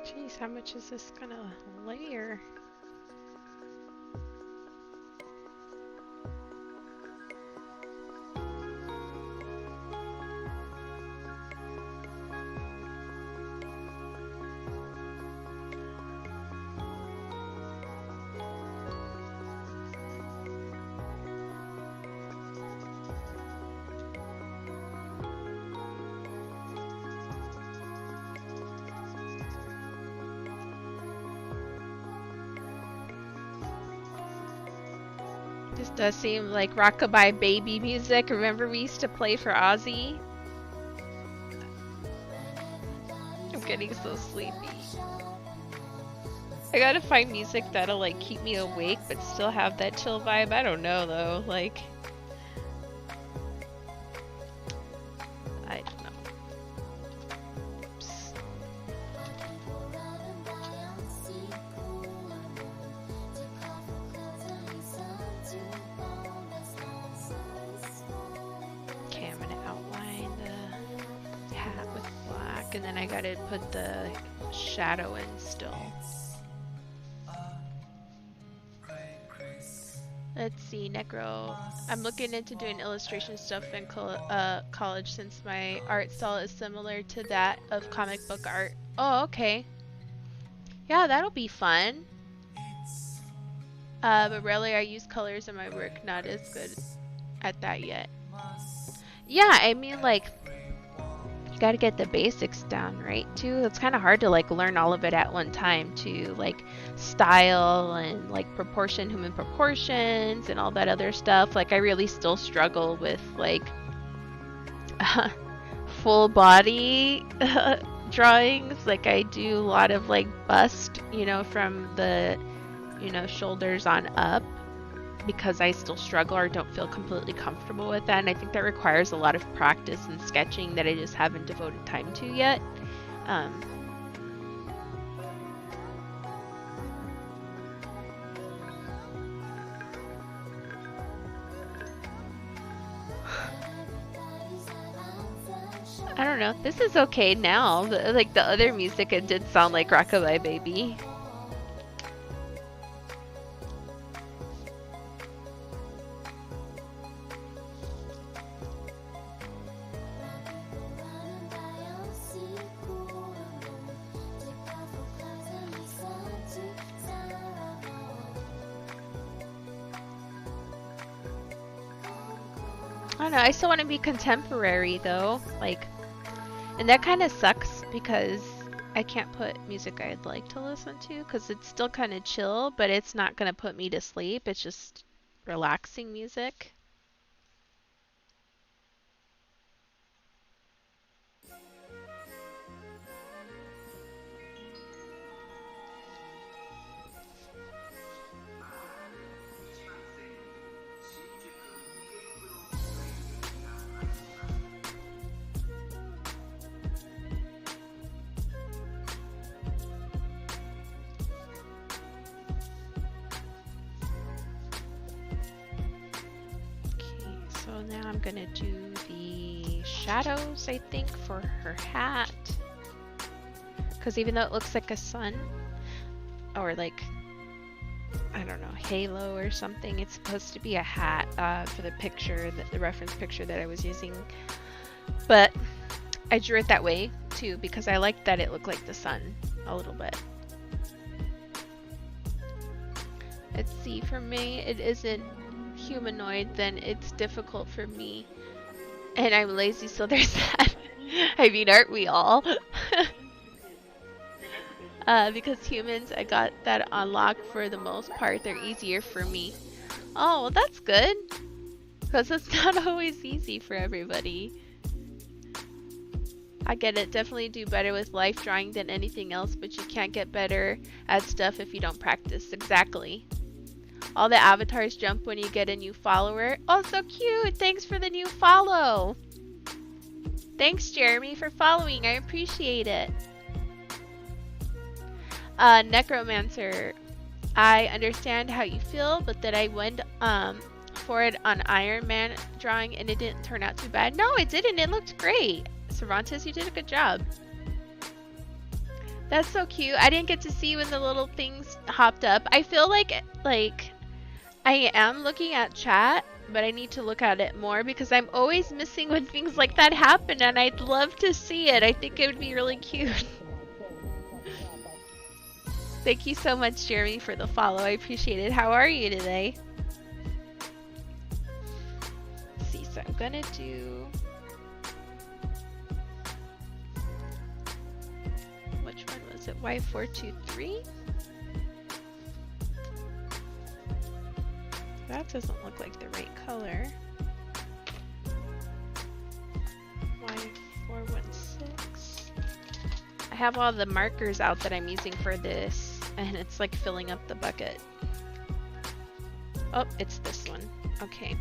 Jeez, how much is this gonna layer? This does seem like rockabye baby music. Remember we used to play for Ozzy? I'm getting so sleepy. I gotta find music that'll like keep me awake but still have that chill vibe. I don't know though, like I don't know. Oops. Okay, I'm gonna outline the hat with black and then I gotta put the shadow in still. Let's see, Necro. I'm looking into doing illustration stuff in college since my art style is similar to that of comic book art. Oh, okay. Yeah, that'll be fun. But rarely I use colors in my work. Not as good at that yet. Yeah, I mean, like, you gotta get the basics down, right, too? It's kind of hard to, like, learn all of it at one time, too. Like, style and, like, human proportions and all that other stuff. Like, I really still struggle with, like, full body drawings. Like, I do a lot of, like, bust, you know, from the, you know, shoulders on up, because I still struggle or don't feel completely comfortable with that, and I think that requires a lot of practice and sketching that I just haven't devoted time to yet. I don't know. This is okay now. Like the other music, it did sound like Rockabye Baby. I don't know, I still want to be contemporary though, like, and that kind of sucks because I can't put music I'd like to listen to because it's still kind of chill, but it's not going to put me to sleep, it's just relaxing music. So now I'm gonna do the shadows, I think, for her hat. Because even though it looks like a sun, or like, I don't know, halo or something, it's supposed to be a hat for the picture, the reference picture that I was using. But I drew it that way too because I liked that it looked like the sun a little bit. Let's see, for me, it isn't humanoid, then it's difficult for me, and I'm lazy, so there's that. I mean, aren't we all? Because humans, I got that unlocked for the most part. They're easier for me. Oh, well, that's good, because it's not always easy for everybody. I get it, definitely do better with life drawing than anything else, but you can't get better at stuff if you don't practice. Exactly. All the avatars jump when you get a new follower. Oh, so cute! Thanks for the new follow! Thanks, Jeremy, for following. I appreciate it. Necromancer. I understand how you feel, but that I went for it on Iron Man drawing and it didn't turn out too bad. No, it didn't. It looked great. Cervantes, you did a good job. That's so cute. I didn't get to see when the little things hopped up. I feel like I am looking at chat, but I need to look at it more because I'm always missing when things like that happen, and I'd love to see it. I think it would be really cute. Thank you so much, Jeremy, for the follow. I appreciate it. How are you today? Let's see, so I'm gonna do... Which one was it? Y423? That doesn't look like the right color. Y416. I have all the markers out that I'm using for this, and it's like filling up the bucket. Oh, it's this one. Okay.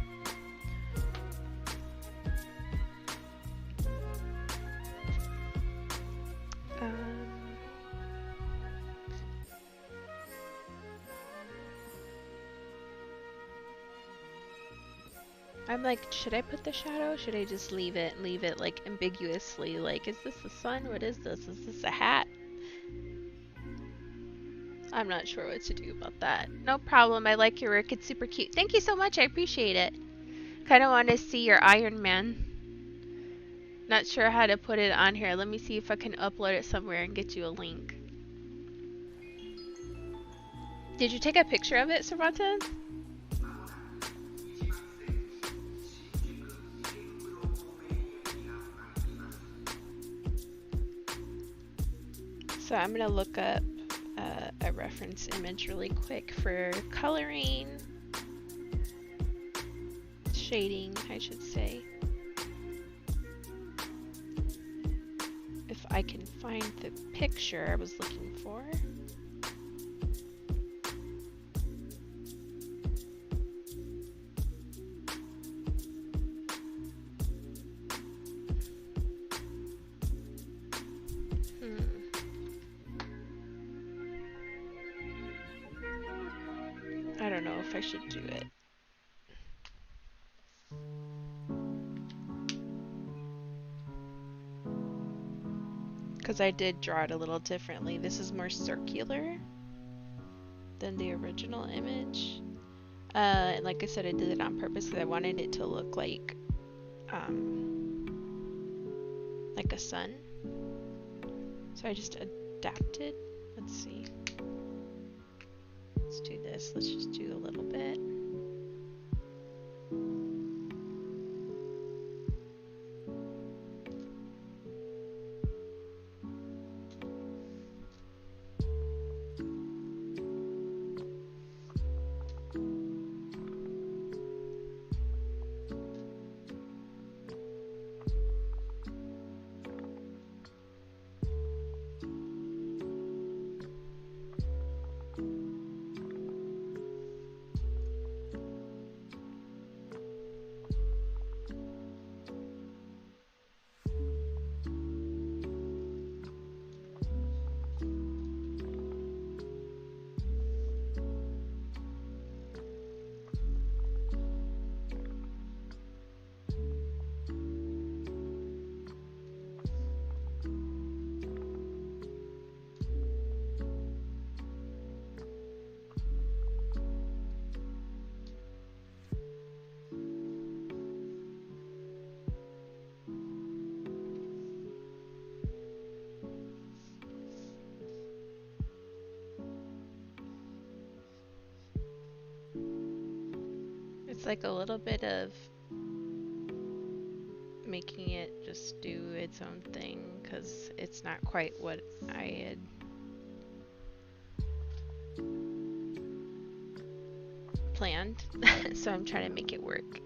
I'm like, should I put the shadow? Should I just leave it like ambiguously? Like, is this the sun? What is this? Is this a hat? I'm not sure what to do about that. No problem. I like your work. It's super cute. Thank you so much. I appreciate it. Kind of want to see your Iron Man. Not sure how to put it on here. Let me see if I can upload it somewhere and get you a link. Did you take a picture of it, Cervantes? So I'm gonna look up a reference image really quick for coloring, shading, I should say. If I can find the picture I was looking for. I don't know if I should do it. Because I did draw it a little differently. This is more circular than the original image. And like I said, I did it on purpose because I wanted it to look like a sun. So I just adapted. Let's see. Let's do this. Let's just do a little bit. It's like a little bit of making it just do its own thing because it's not quite what I had planned. So I'm trying to make it work.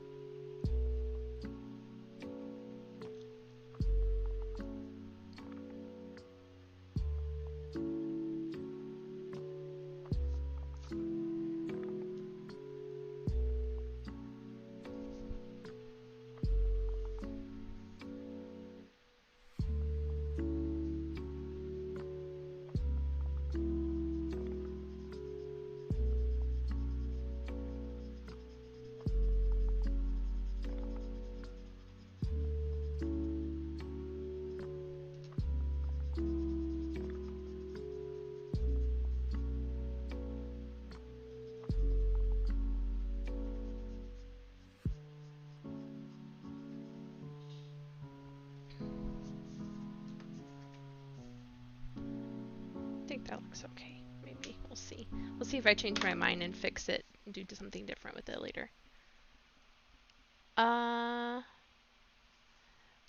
I think that looks okay. Maybe. We'll see. We'll see if I change my mind and fix it and do something different with it later.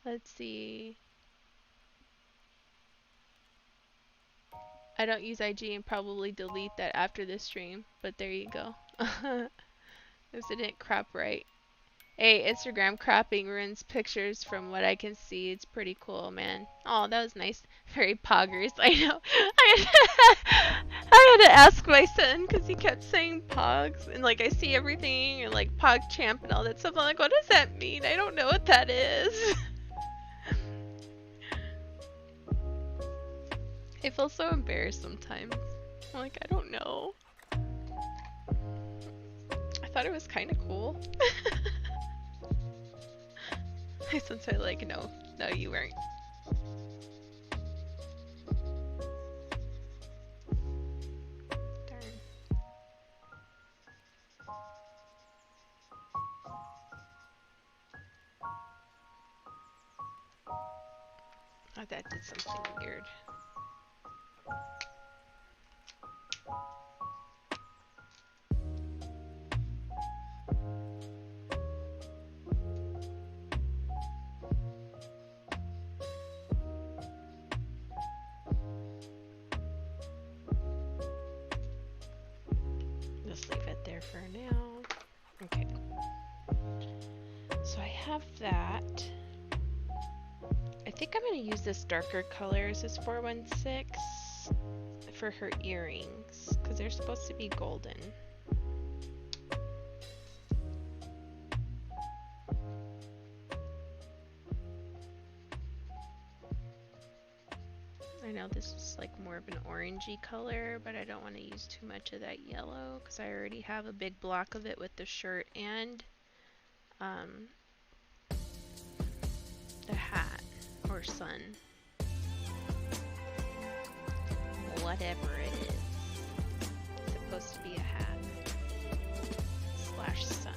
Let's see. I don't use IG and probably delete that after this stream, but there you go. This didn't crop right. Hey, Instagram cropping ruins pictures from what I can see. It's pretty cool, man. Oh, that was nice. Very poggers. I know. I had to ask my son because he kept saying pogs. And like I see everything and like pog champ and all that stuff. I'm like, what does that mean? I don't know what that is. I feel so embarrassed sometimes. I'm like, I don't know. I thought it was kind of cool. Since I like, no, you weren't. Darn. Oh, that did something weird. Just leave it there for now. Okay. So I have that. I think I'm going to use this darker color. Is this 416 for her earrings because they're supposed to be golden. I know this is like more of an orangey color, but I don't want to use too much of that yellow because I already have a big block of it with the shirt and the hat or sun. Whatever it is. It's supposed to be a hat slash sun.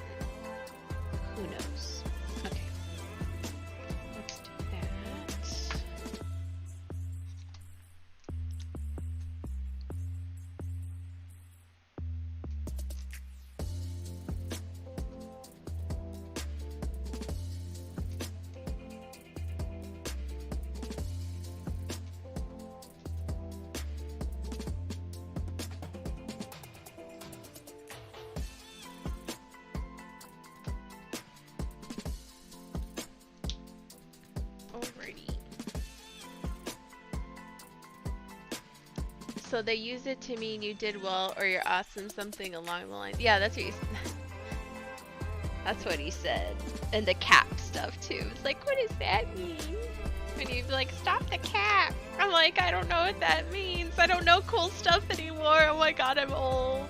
Who knows? Okay. Let's do that. So they use it to mean you did well or you're awesome, something along the lines. Yeah, that's what that's what he said. And the cap stuff too. It's like, what does that mean? When you'd be like, stop the cap. I'm like, I don't know what that means. I don't know cool stuff anymore. Oh my god, I'm old.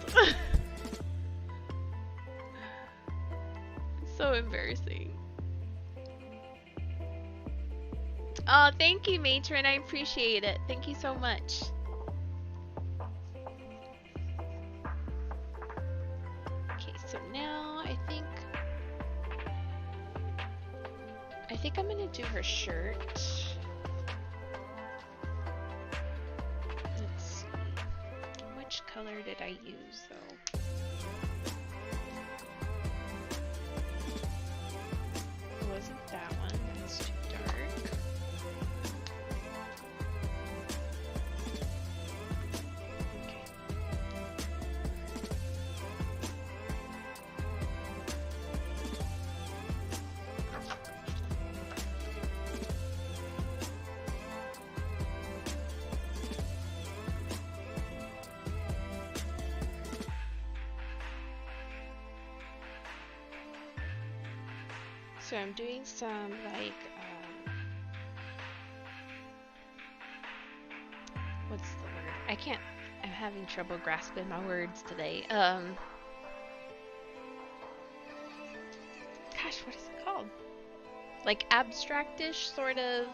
So embarrassing. Oh, thank you, Matron. I appreciate it. Thank you so much. So now I think I'm gonna do her shirt. Let's see. Which color did I use though? It wasn't that one. That's too dark. So I'm doing some like what's the word? I'm having trouble grasping my words today. Gosh, what is it called? Like abstractish sort of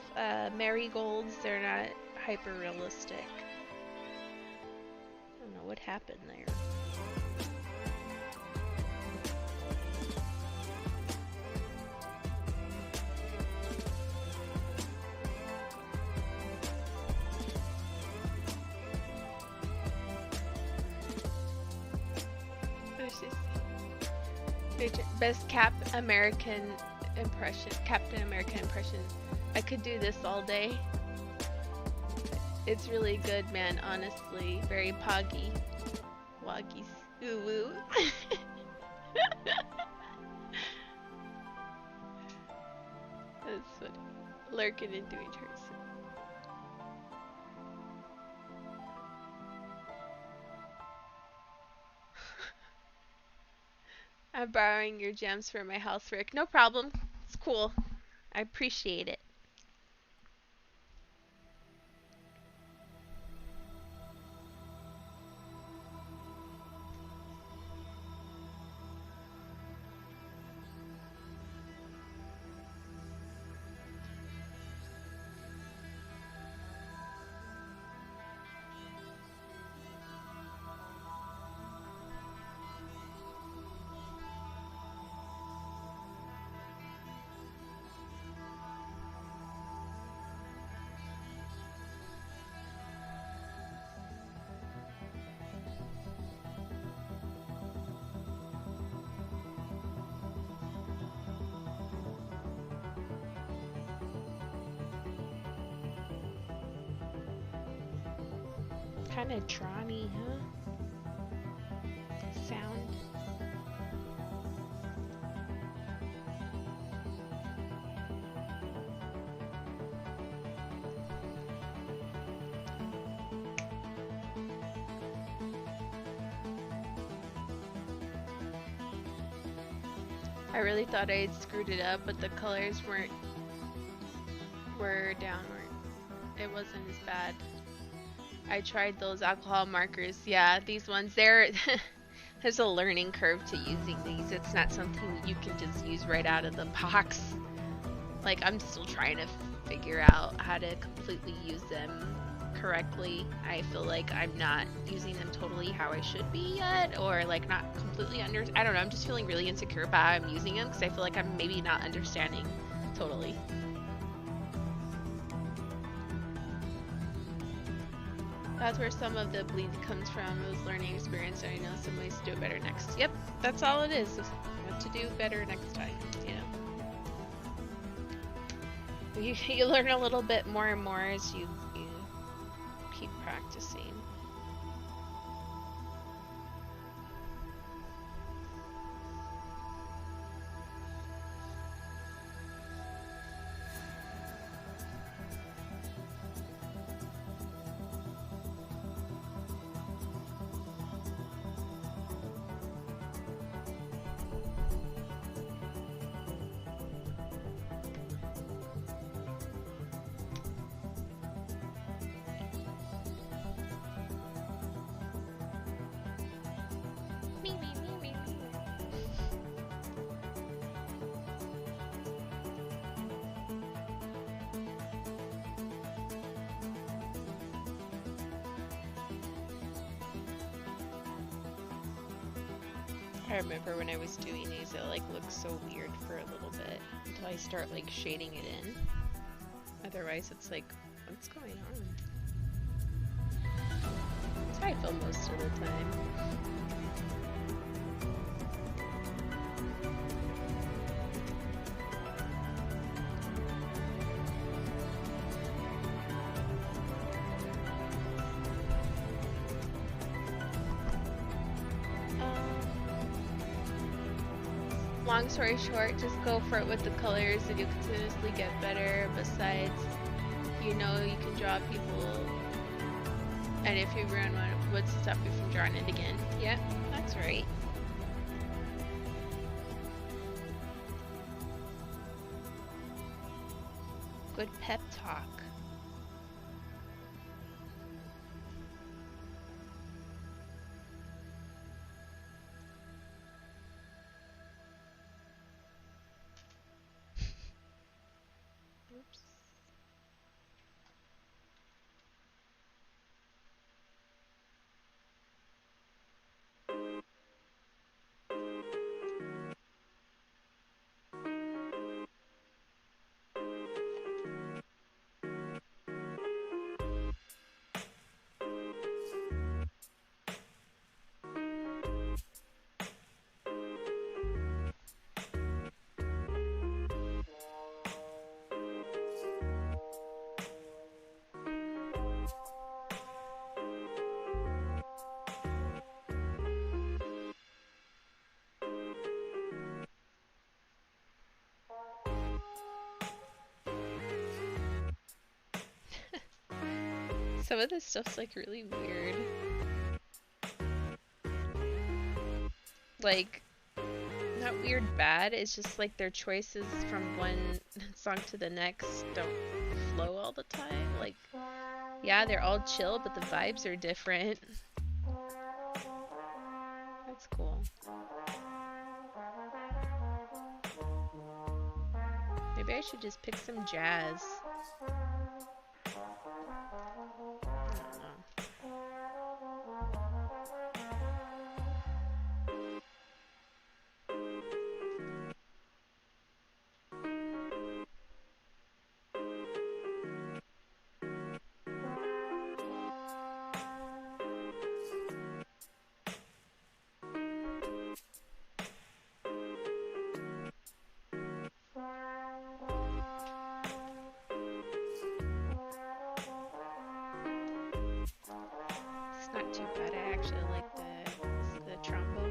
marigolds. They're not hyper realistic. I don't know what happened there. Best Captain American impression. I could do this all day. It's really good, man, honestly. Very poggy. Woggy. Ooh woo. lurking and doing hers. I'm borrowing your gems for my house, Rick. No problem. It's cool. I appreciate it. Kind of drawn-y, huh? Sound. I really thought I had screwed it up, but the colors were downward. It wasn't as bad. I tried those alcohol markers. Yeah, these ones, there's a learning curve to using these. It's not something you can just use right out of the box. Like, I'm still trying to figure out how to completely use them correctly. I feel like I'm not using them totally how I should be yet, or like not completely I don't know, I'm just feeling really insecure about how I'm using them because I feel like I'm maybe not understanding totally. That's where some of the bleed comes from. It was learning experience, and I know some ways to do it better next. Yep, that's all it is. What to do better next time, you know. You learn a little bit more and more as you keep practicing. I remember when I was doing these, it like looked so weird for a little bit until I start like shading it in. Otherwise it's like, what's going on? That's how I feel most of the time. Long story short, just go for it with the colors and you'll continuously get better. Besides, you know you can draw people, and if you ruin one, what's to stop you from drawing it again? Yeah, that's right. Good pep talk. Some of this stuff's like really weird. Like, not weird bad, it's just like their choices from one song to the next don't flow all the time. Like, yeah, they're all chill, but the vibes are different. That's cool. Maybe I should just pick some jazz. I don't know. It's not too bad. I actually like the trombone.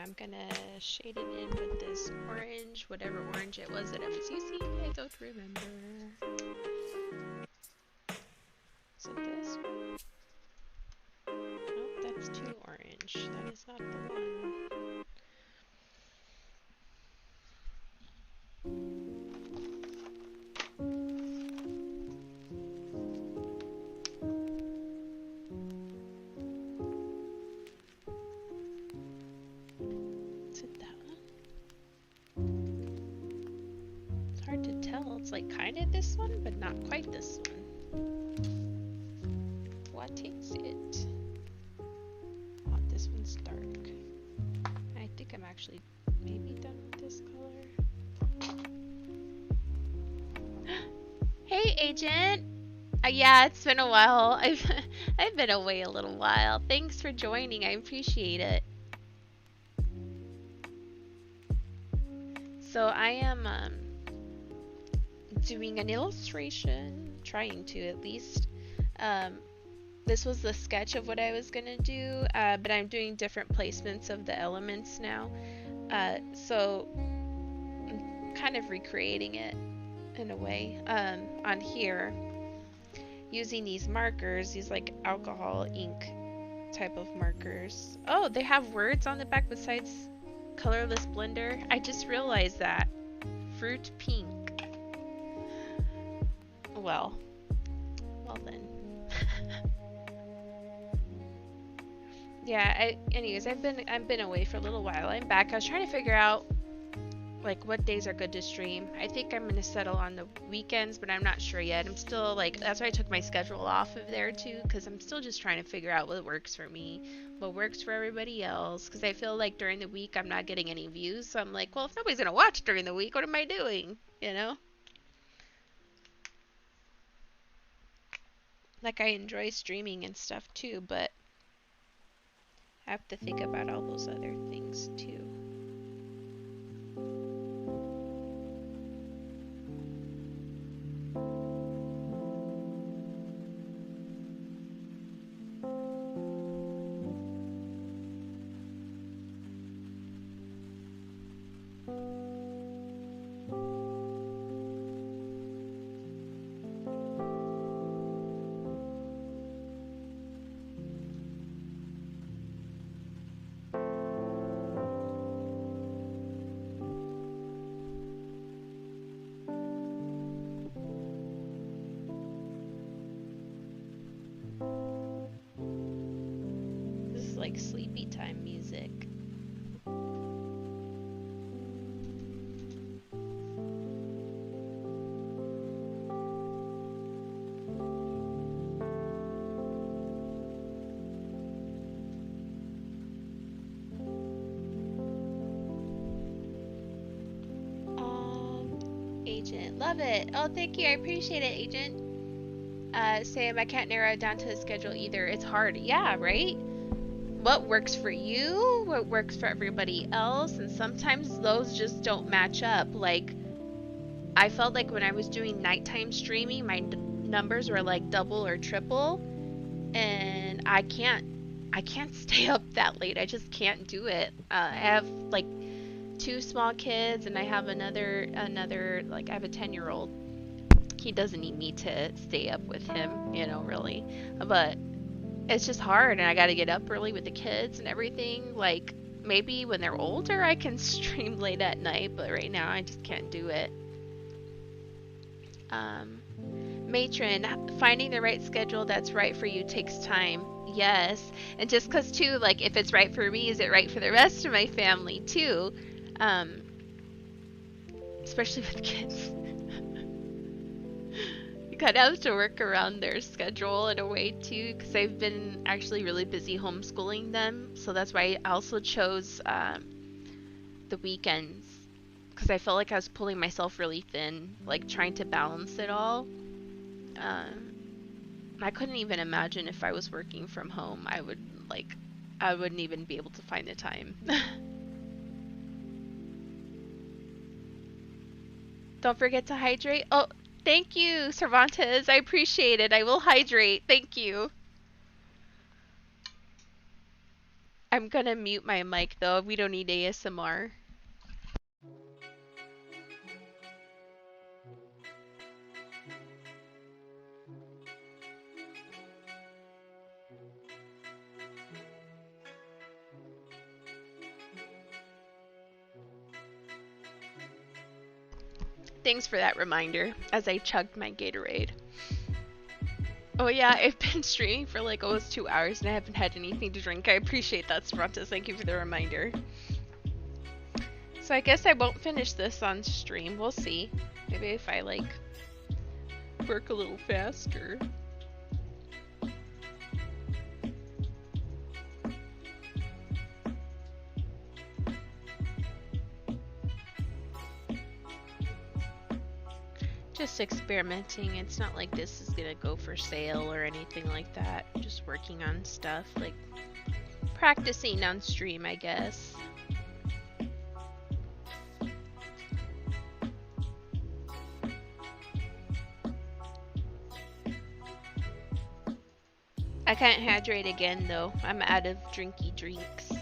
I'm gonna shade it in with this orange, whatever orange it was that I was using, I don't remember. Is it this one? Nope, that's too orange. That is not the one. Is it that one? It's hard to tell. It's like kind of this one, but not quite this one. What is it? Oh, this one's dark. I think I'm actually maybe done with this color. Hey, Agent! Yeah, it's been a while. I've been away a little while. Thanks for joining. I appreciate it. So I am doing an illustration, trying to at least. This was the sketch of what I was gonna do, but I'm doing different placements of the elements now. So I'm kind of recreating it in a way on here, using these markers, these like alcohol ink type of markers. Oh, they have words on the back besides colorless blender. I just realized that. Fruit pink. Well then. Yeah, anyways, I've been away for a little while. I'm back. I was trying to figure out like what days are good to stream. I think I'm gonna settle on the weekends, but I'm not sure yet. I'm still like, that's why I took my schedule off of there too, because I'm still just trying to figure out what works for me, what works for everybody else, because I feel like during the week I'm not getting any views, so I'm like, well, if nobody's gonna watch during the week, what am I doing? You know? Like, I enjoy streaming and stuff too, but I have to think about all those other things too. coffee time music. Agent, love it. Oh, thank you. I appreciate it, Agent. Sam, I can't narrow it down to a schedule either. It's hard. Yeah, right? What works for you? What works for everybody else? And sometimes those just don't match up. Like, I felt like when I was doing nighttime streaming, my numbers were like double or triple. And I can't stay up that late. I just can't do it. I have like 2 small kids, and I have another like I have a 10-year-old. He doesn't need me to stay up with him, you know, really. But it's just hard, and I got to get up early with the kids and everything. Like, maybe when they're older I can stream late at night, but right now I just can't do it. Matron, finding the right schedule that's right for you takes time. Yes. And just because too, like, if it's right for me, is it right for the rest of my family too? Especially with kids. You kind of have to work around their schedule in a way too, because I've been actually really busy homeschooling them, so that's why I also chose the weekends, because I felt like I was pulling myself really thin, like trying to balance it all. I couldn't even imagine if I was working from home. I wouldn't even be able to find the time. Don't forget to hydrate. Oh, thank you, Cervantes. I appreciate it. I will hydrate. Thank you. I'm gonna mute my mic though. We don't need ASMR. Thanks for that reminder as I chugged my Gatorade. Oh yeah, I've been streaming for like almost 2 hours and I haven't had anything to drink. I appreciate that, Sprontus. Thank you for the reminder. So I guess I won't finish this on stream. We'll see. Maybe if I like work a little faster. Just experimenting. It's not like this is gonna go for sale or anything like that. Just working on stuff, like practicing on stream, I guess. I can't hydrate again though. I'm out of drinky drinks.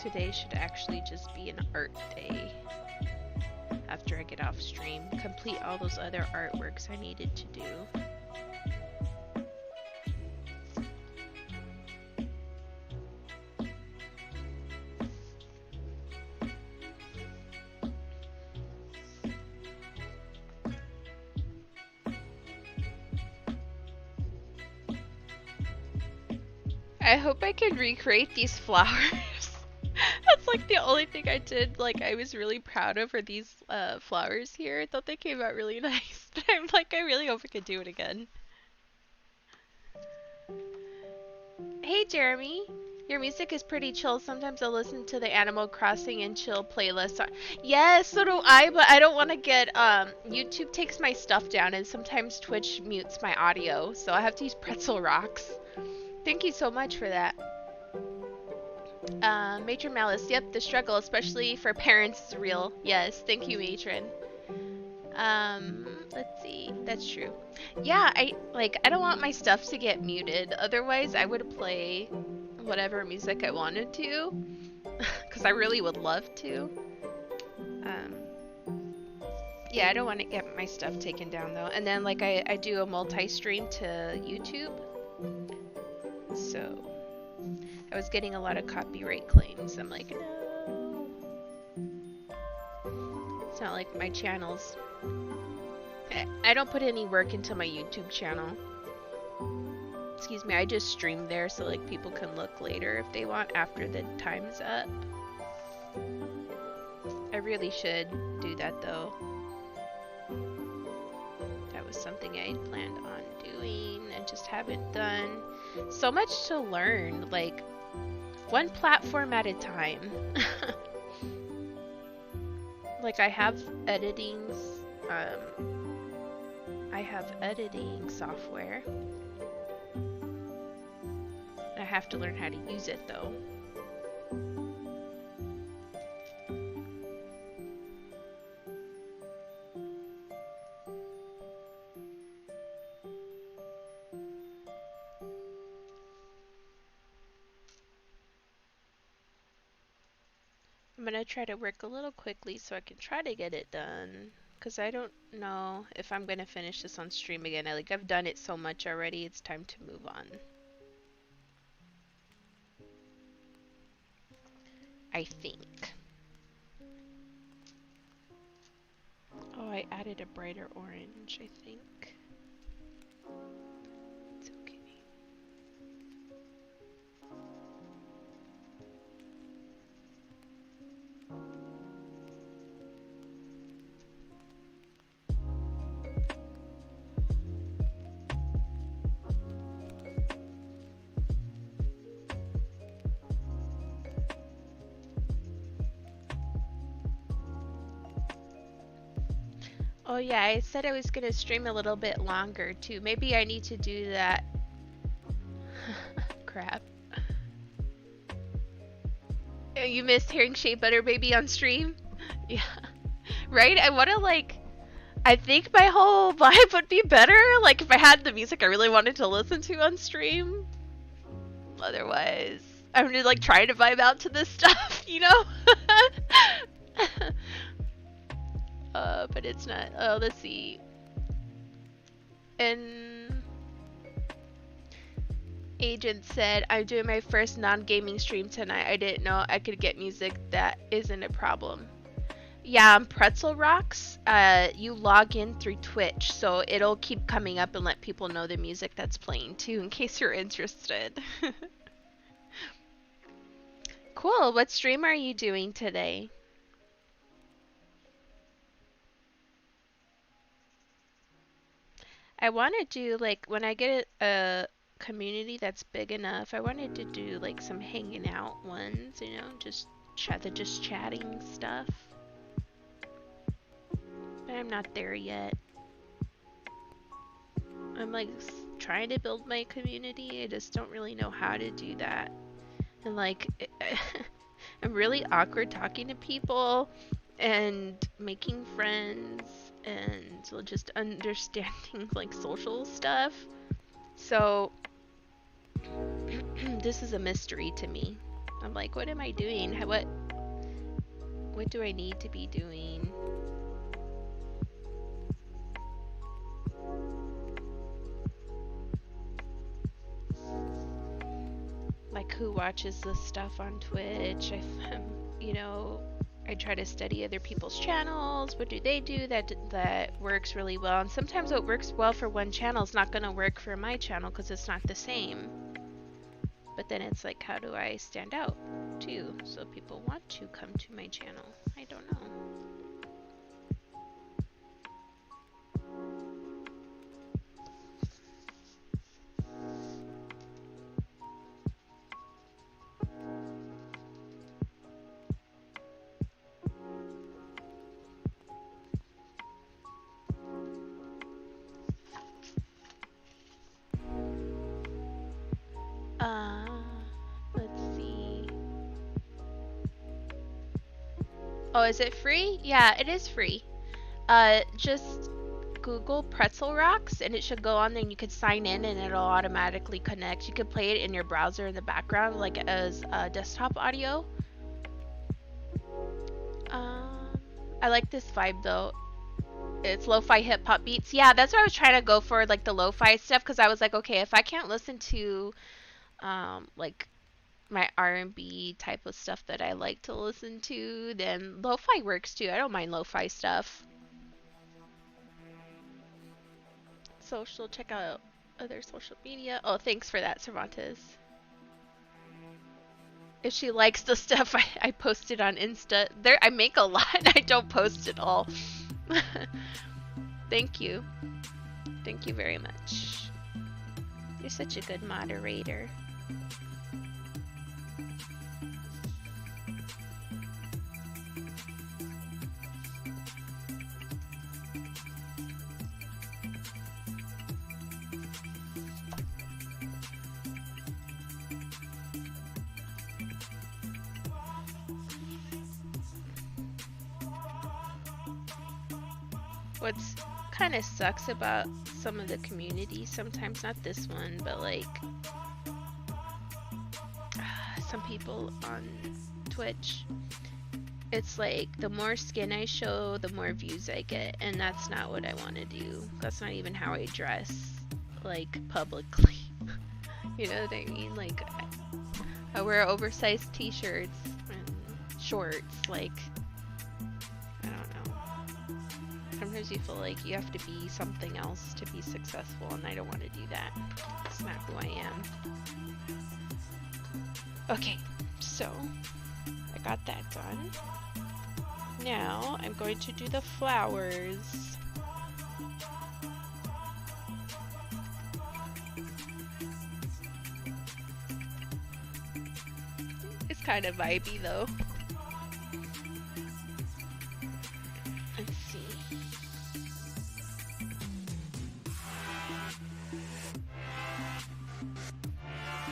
Today should actually just be an art day after I get off stream. Complete all those other artworks I needed to do. I hope I can recreate these flowers. That's like the only thing I did, like, I was really proud of, are these flowers here. I thought they came out really nice. But I'm like, I really hope I could do it again. Hey Jeremy, your music is pretty chill. Sometimes I'll listen to the Animal Crossing and chill playlist. Yes, so do I, but I don't want to get, YouTube takes my stuff down and sometimes Twitch mutes my audio, so I have to use Pretzel Rocks. Thank you so much for that. Matron Malice, yep, the struggle, especially for parents, is real. Yes, thank you, Matron. Let's see, that's true. Yeah, I don't want my stuff to get muted, otherwise I would play whatever music I wanted to, because I really would love to. Yeah, I don't want to get my stuff taken down though. And then like I do a multi-stream to YouTube, so I was getting a lot of copyright claims. I'm like, no. It's not like my channel's I don't put any work into my YouTube channel. Excuse me, I just stream there so like people can look later if they want after the time's up. I really should do that though. That was something I had planned on doing and just haven't done. So much to learn, like one platform at a time. Like I have editing software. I have to learn how to use it though. I'm gonna try to work a little quickly so I can try to get it done. Because I don't know if I'm gonna finish this on stream again. I've done it so much already, it's time to move on. I think. Oh, I added a brighter orange, I think. It's okay. Oh yeah, I said I was gonna stream a little bit longer too. Maybe I need to do that. Crap. Oh, you missed hearing Shea Butter Baby on stream? Yeah. Right? I wanna I think my whole vibe would be better like if I had the music I really wanted to listen to on stream. Otherwise, I'm just like trying to vibe out to this stuff, you know? But it's not. Oh, let's see. And Agent said, I'm doing my first non-gaming stream tonight. I didn't know I could get music that isn't a problem. Yeah, on Pretzel Rocks, you log in through Twitch, so it'll keep coming up and let people know the music that's playing too, in case you're interested. Cool, what stream are you doing today? I want to do, like, when I get a community that's big enough, I wanted to do, like, some hanging out ones, you know, just chatting stuff. But I'm not there yet. I'm, like, trying to build my community. I just don't really know how to do that. And, like, I'm really awkward talking to people and making friends and just understanding like social stuff. So this is a mystery to me. I'm like, what am I doing? What do I need to be doing? Like, who watches this stuff on Twitch? You know, I try to study other people's channels. What do they do that works really well? And sometimes what works well for one channel is not going to work for my channel because it's not the same. But then it's like, how do I stand out too so people want to come to my channel? I don't know. Let's see. Oh, is it free? Yeah, it is free. Just Google Pretzel Rocks and it should go on there and you could sign in and it'll automatically connect. You could play it in your browser in the background like as desktop audio. I like this vibe though. It's lo-fi hip-hop beats. Yeah, that's what I was trying to go for, like the lo-fi stuff, because I was like, okay, if I can't listen to like my R&B type of stuff that I like to listen to, then lo-fi works too. I don't mind lo-fi stuff. social, check out other social media. Oh, thanks for that, Cervantes. If she likes the stuff I posted on Insta, there I make a lot and I don't post it all. Thank you. Thank you very much. You're such a good moderator. What's kind of sucks about some of the communities sometimes, not this one, but like some people on Twitch, it's like the more skin I show, the more views I get, and that's not what I want to do. That's not even how I dress, like, publicly. You know what I mean? Like, I wear oversized t-shirts and shorts, like, I don't know. Sometimes you feel like you have to be something else to be successful, and I don't want to do that. That's not who I am. Okay, so I got that done. Now I'm going to do the flowers. It's kind of vibey though. Let's see.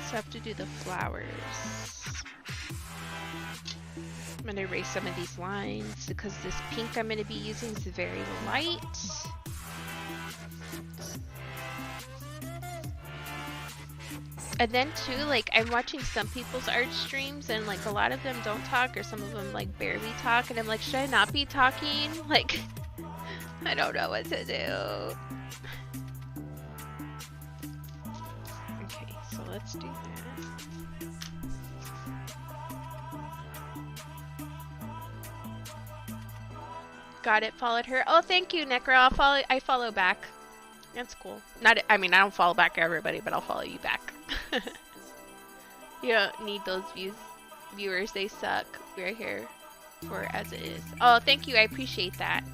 So I have to do the flowers. I'm gonna erase some of these lines because this pink I'm gonna be using is very light. And then too, like, I'm watching some people's art streams and like a lot of them don't talk, or some of them like barely talk, and I'm like, should I not be talking? Like, I don't know what to do. Okay, so let's do that. Got it, followed her. Oh, thank you, Necro. I follow back. That's cool. Not, I mean, I don't follow back everybody, but I'll follow you back. You don't need those viewers. They suck. We're here for as it is. Oh, thank you. I appreciate that.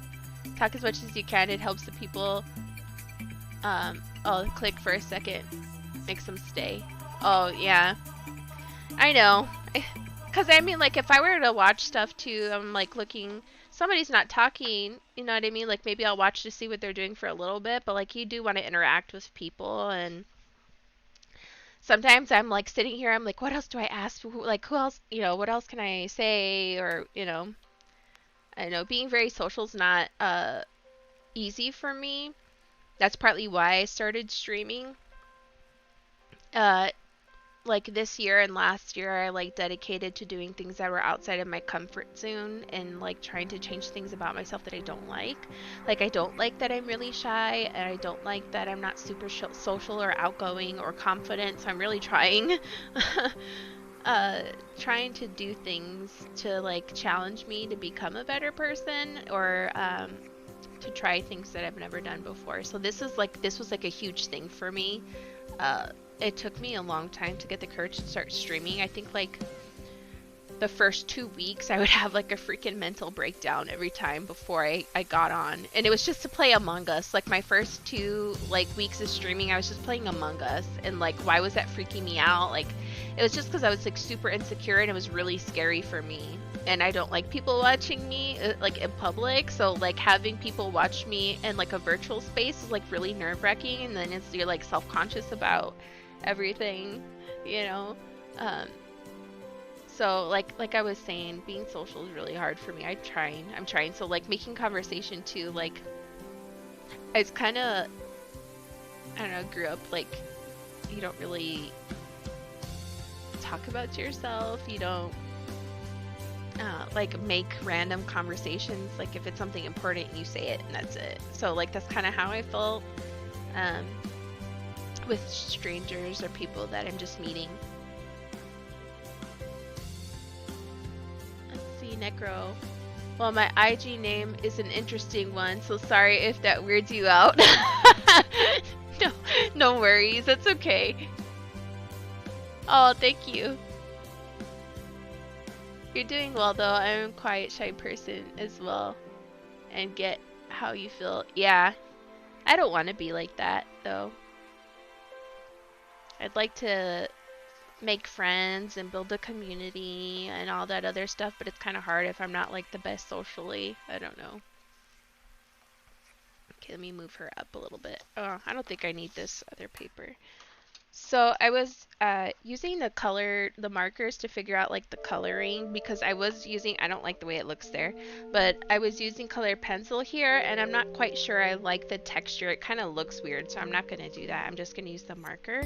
Talk as much as you can. It helps the people. Oh, click for a second. Makes them stay. Oh, yeah. I know. Because, I mean, like, if I were to watch stuff, too, I'm, like, looking... Somebody's not talking, you know what I mean? Like, maybe I'll watch to see what they're doing for a little bit, but, like, you do want to interact with people, and sometimes I'm, like, sitting here, I'm like, what else do I ask? Like, who else, you know, what else can I say? Or, you know, I know being very social is not easy for me. That's partly why I started streaming. Like this year and last year, I like dedicated to doing things that were outside of my comfort zone and like trying to change things about myself that I don't like. Like, I don't like that I'm really shy, and I don't like that I'm not super social or outgoing or confident. So I'm really trying, trying to do things to like challenge me to become a better person, or to try things that I've never done before. So this was like a huge thing for me. It took me a long time to get the courage to start streaming. I think like the first 2 weeks I would have like a freaking mental breakdown every time before I got on. And it was just to play Among Us. Like my first 2 like weeks of streaming, I was just playing Among Us. And like, why was that freaking me out? Like, it was just because I was like super insecure, and it was really scary for me. And I don't like people watching me like in public, so like having people watch me in like a virtual space is like really nerve-wracking, and then you're like self-conscious about everything, you know. So like I was saying, being social is really hard for me. I'm trying. So like making conversation too, like I was kind of, I don't know, grew up like you don't really talk about yourself. You don't like make random conversations. Like if it's something important, you say it and that's it. So like that's kind of how I felt with strangers or people that I'm just meeting. Let's see, Necro. Well, my IG name is an interesting one, so sorry if that weirds you out. No worries, that's okay. Oh, thank you. You're doing well though. I'm a quiet, shy person as well. And get how you feel. Yeah. I don't want to be like that though. I'd like to make friends and build a community and all that other stuff, but it's kind of hard if I'm not like the best socially. I don't know. Okay, let me move her up a little bit. Oh, I don't think I need this other paper. So I was using the markers to figure out like the coloring, because I was using, I don't like the way it looks there, but I was using colored pencil here and I'm not quite sure I like the texture. It kind of looks weird, so I'm not going to do that. I'm just going to use the marker.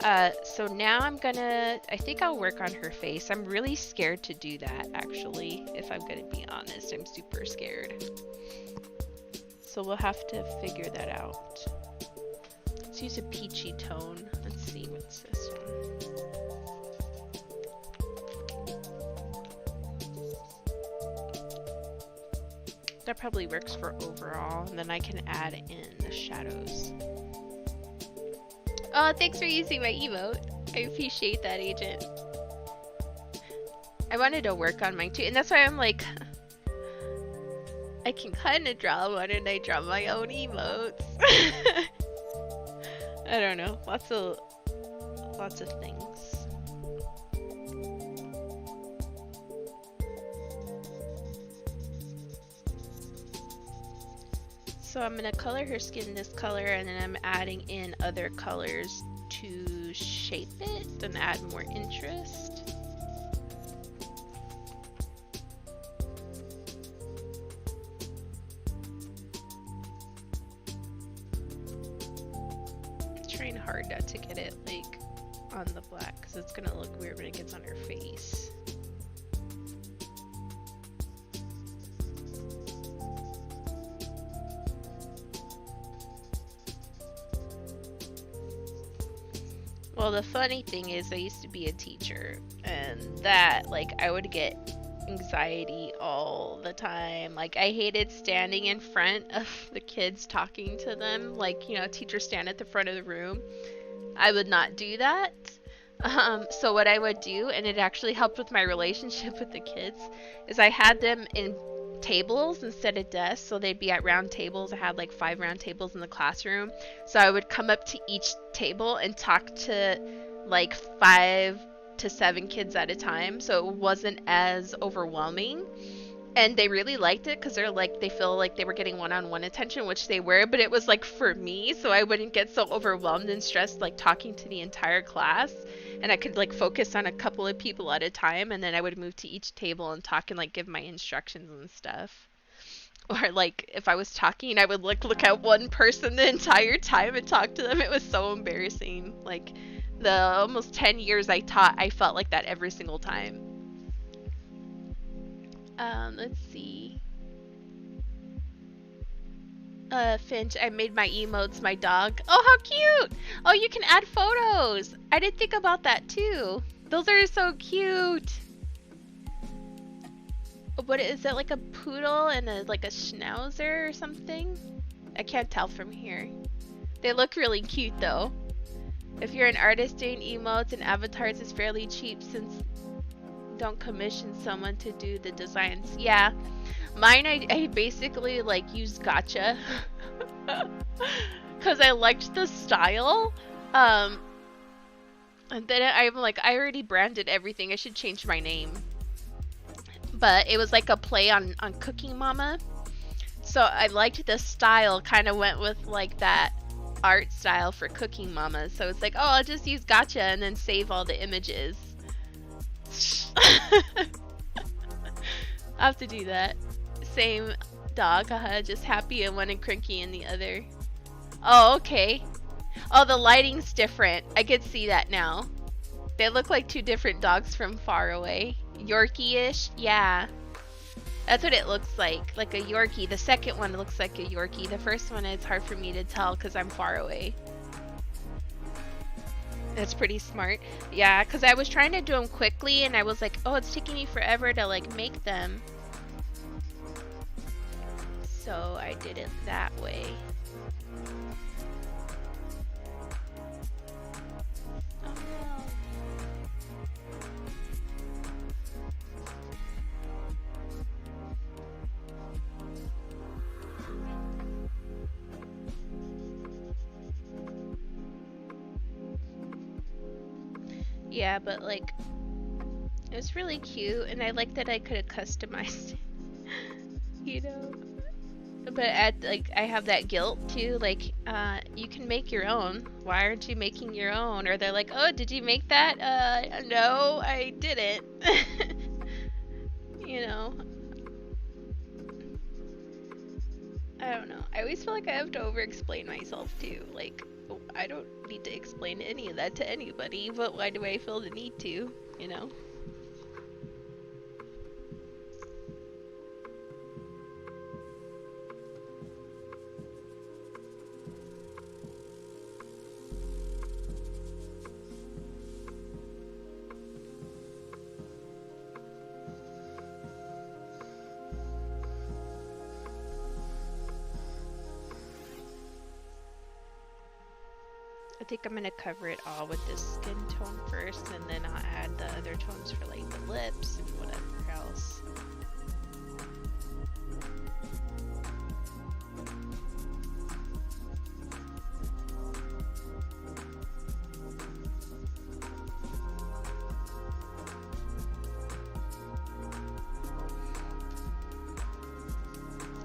So now I think I'll work on her face. I'm really scared to do that actually, if I'm going to be honest. I'm super scared. So we'll have to figure that out. Let's use a peachy tone. Let's see, what's this one? That probably works for overall, and then I can add in the shadows. Oh, thanks for using my emote. I appreciate that, Agent. I wanted to work on mine too, and that's why I'm like, I can kind of draw one and I draw my own emotes. I don't know, lots of things. So I'm gonna color her skin this color, and then I'm adding in other colors to shape it and add more interest. Trying hard not to get it like on the black, because it's gonna look weird when it gets on her face. Well, the funny thing is I used to be a teacher, and that, like, I would get anxiety all the time. Like, I hated standing in front of the kids talking to them. Like, you know, teachers stand at the front of the room. I would not do that. So what I would do, and it actually helped with my relationship with the kids, is I had them in tables instead of desks, so they'd be at round tables. I had like 5 round tables in the classroom, so I would come up to each table and talk to like 5 to 7 kids at a time, so it wasn't as overwhelming, and they really liked it because they feel like they were getting one-on-one attention, which they were, but it was like for me, so I wouldn't get so overwhelmed and stressed like talking to the entire class, and I could like focus on a couple of people at a time, and then I would move to each table and talk and like give my instructions and stuff. Or like if I was talking, I would look at one person the entire time and talk to them. It was so embarrassing. Like the almost 10 years I taught, I felt like that every single time. Let's see. Finch, I made my emotes my dog. Oh, how cute! Oh, you can add photos. I didn't think about that too. Those are so cute. What is that, like a poodle and like a schnauzer or something? I can't tell from here. They look really cute though. If you're an artist doing emotes and avatars, is fairly cheap since don't commission someone to do the designs. Yeah, mine I basically like used Gacha because I liked the style. And then I'm like, I already branded everything. I should change my name. But it was like a play on Cooking Mama. So I liked the style, kind of went with like that art style for Cooking Mama. So it's like, oh, I'll just use Gacha and then save all the images. I'll have to do that. Same dog, just happy in one and cranky in the other. Oh, okay. Oh, the lighting's different. I could see that now. They look like 2 different dogs from far away. Yorkie-ish? Yeah. That's what it looks like a Yorkie. The second one looks like a Yorkie. The first one, it's hard for me to tell because I'm far away. That's pretty smart. Yeah, because I was trying to do them quickly and I was like, oh, it's taking me forever to like make them. So I did it that way. Yeah, but like it was really cute, and I like that I could have customized it, you know. But like I have that guilt too, like you can make your own. Why aren't you making your own? Or they're like, "Oh, did you make that?" No, I didn't. You know. I don't know. I always feel like I have to over-explain myself too. Like, I don't need to explain any of that to anybody, but why do I feel the need to? You know? I think I'm gonna cover it all with this skin tone first, and then I'll add the other tones for like the lips and whatever else.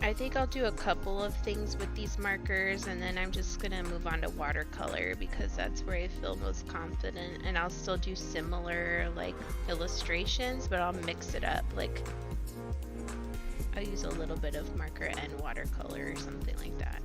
I think I'll do a couple of things with these markers, and then I'm just gonna move on to watercolor because that's where I feel most confident, and I'll still do similar like illustrations, but I'll mix it up. Like I'll use a little bit of marker and watercolor or something like that.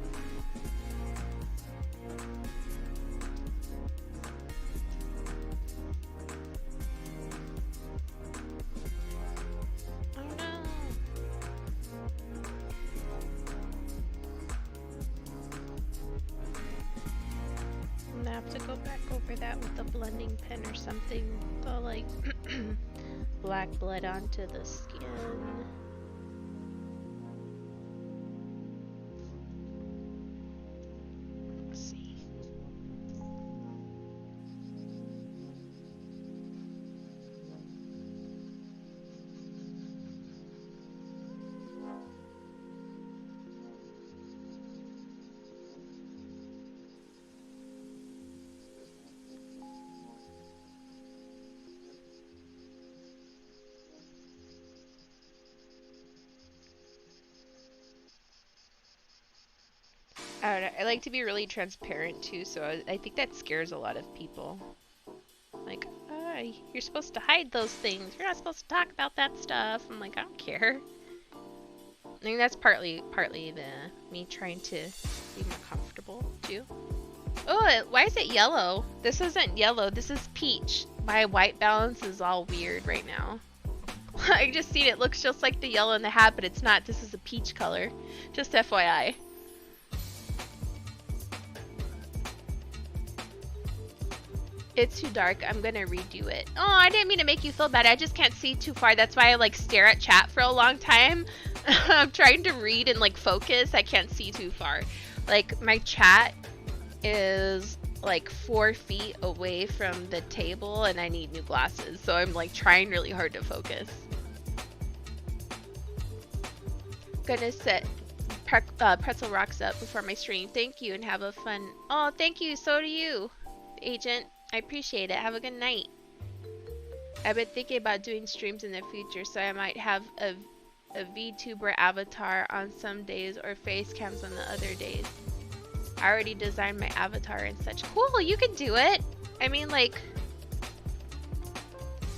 Blending pen or something, so like black blood onto the skin. Let's see. I don't know. I like to be really transparent too, so I think that scares a lot of people. Like, you're supposed to hide those things. You're not supposed to talk about that stuff. I'm like, I don't care. I think that's partly me trying to be more comfortable too. Oh, why is it yellow? This isn't yellow. This is peach. My white balance is all weird right now. I just seen it looks just like the yellow in the hat, but it's not. This is a peach color. Just FYI. It's too dark. I'm gonna redo it. Oh, I didn't mean to make you feel bad. I just can't see too far. That's why I like stare at chat for a long time. I'm trying to read and like focus. I can't see too far. Like my chat is like 4 feet away from the table and I need new glasses. So I'm like trying really hard to focus. Gonna set Pretzel Rocks up before my stream. Thank you and have a fun. Oh, thank you. So do you, Agent. I appreciate it. Have a good night. I've been thinking about doing streams in the future, so I might have a VTuber avatar on some days or face cams on the other days. I already designed my avatar and such. Cool, you can do it. I mean, like,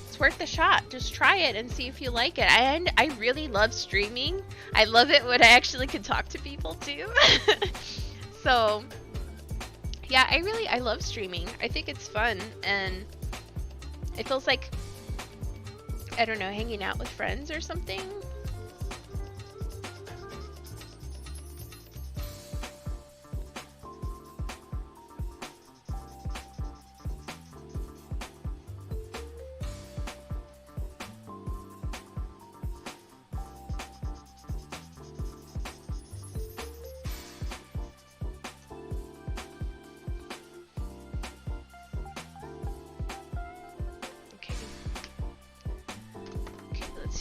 it's worth the shot. Just try it and see if you like it. And I really love streaming. I love it when I actually can talk to people too. So yeah, I love streaming. I think it's fun and it feels like, I don't know, hanging out with friends or something.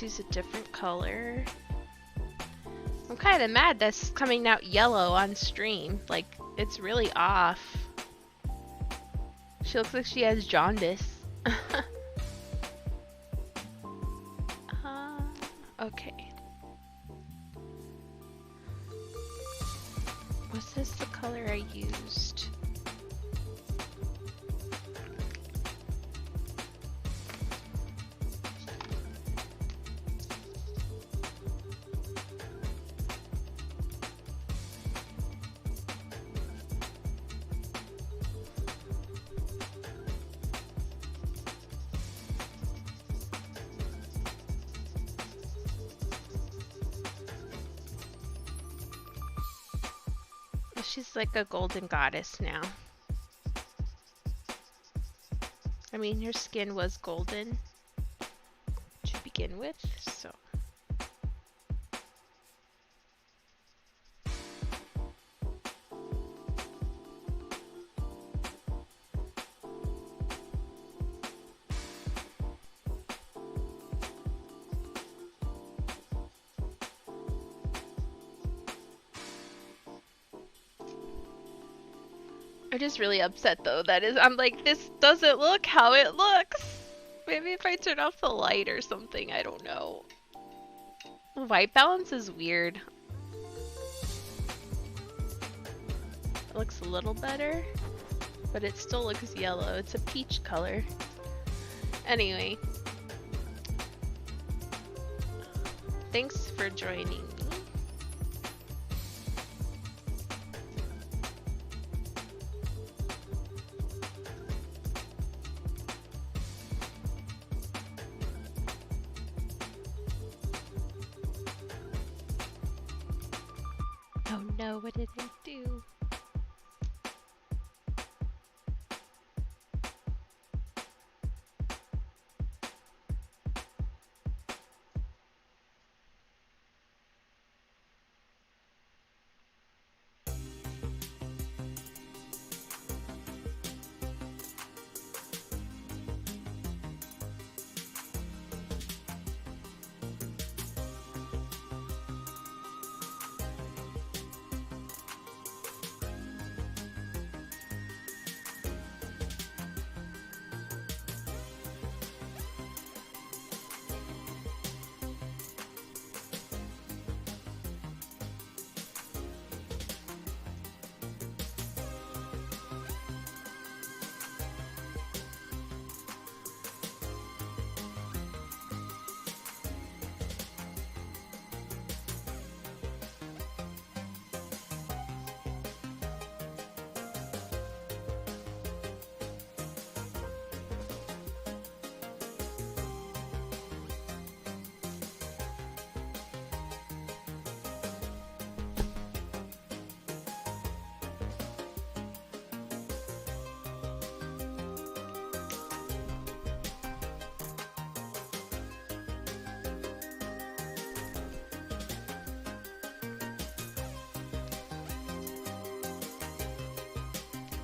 Use a different color. I'm kind of mad that's coming out yellow on stream. Like, it's really off. She looks like she has jaundice. Okay. Was this the color I used? She's like a golden goddess now. I mean, her skin was golden to begin with, so. I'm just really upset though. I'm like, this doesn't look how it looks. Maybe if I turn off the light or something, I don't know. The white balance is weird. It looks a little better, but it still looks yellow. It's a peach color. Anyway. Thanks for joining me. Oh no, what did I do?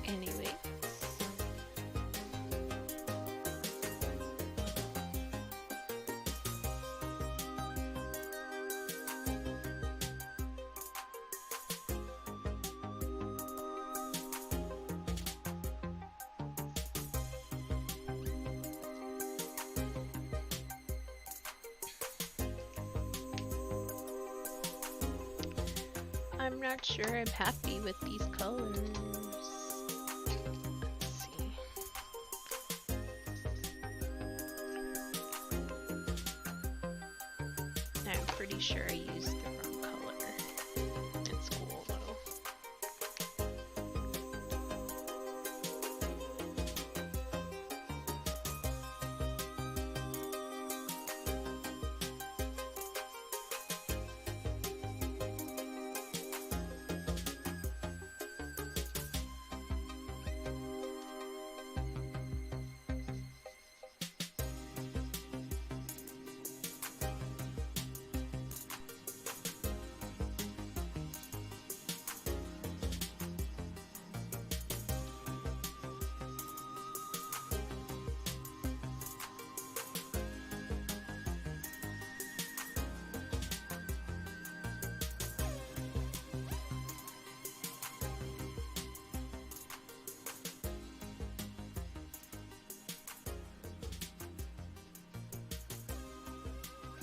Anyway. I'm not sure I'm happy with these colors. Let's see. I'm pretty sure I used the wrong color. It's cool though.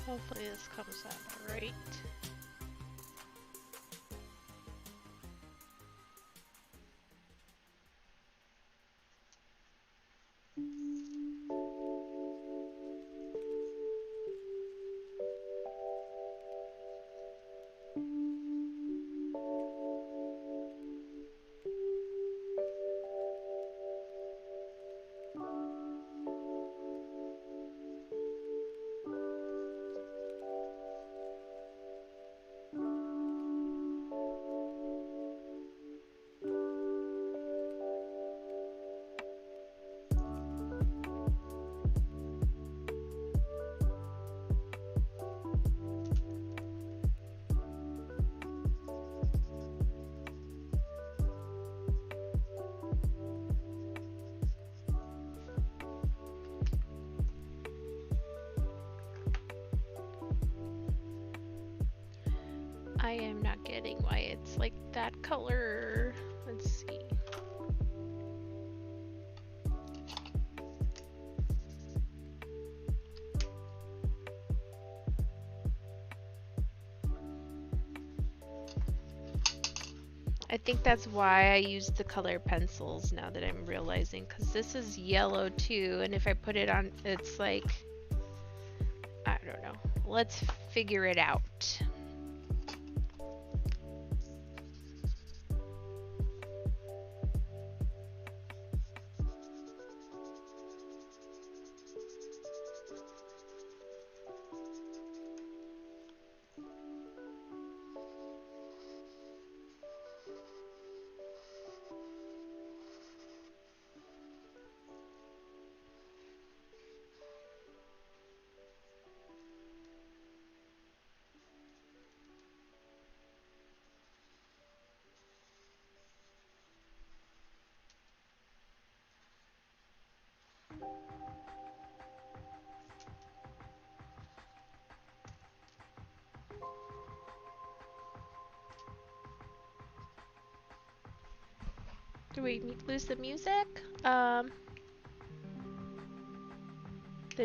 Hopefully this comes out alright. I am not getting why it's like that color. Let's see. I think that's why I used the color pencils now that I'm realizing, because this is yellow too, and if I put it on, it's like, I don't know. Let's figure it out. Do we lose the music? The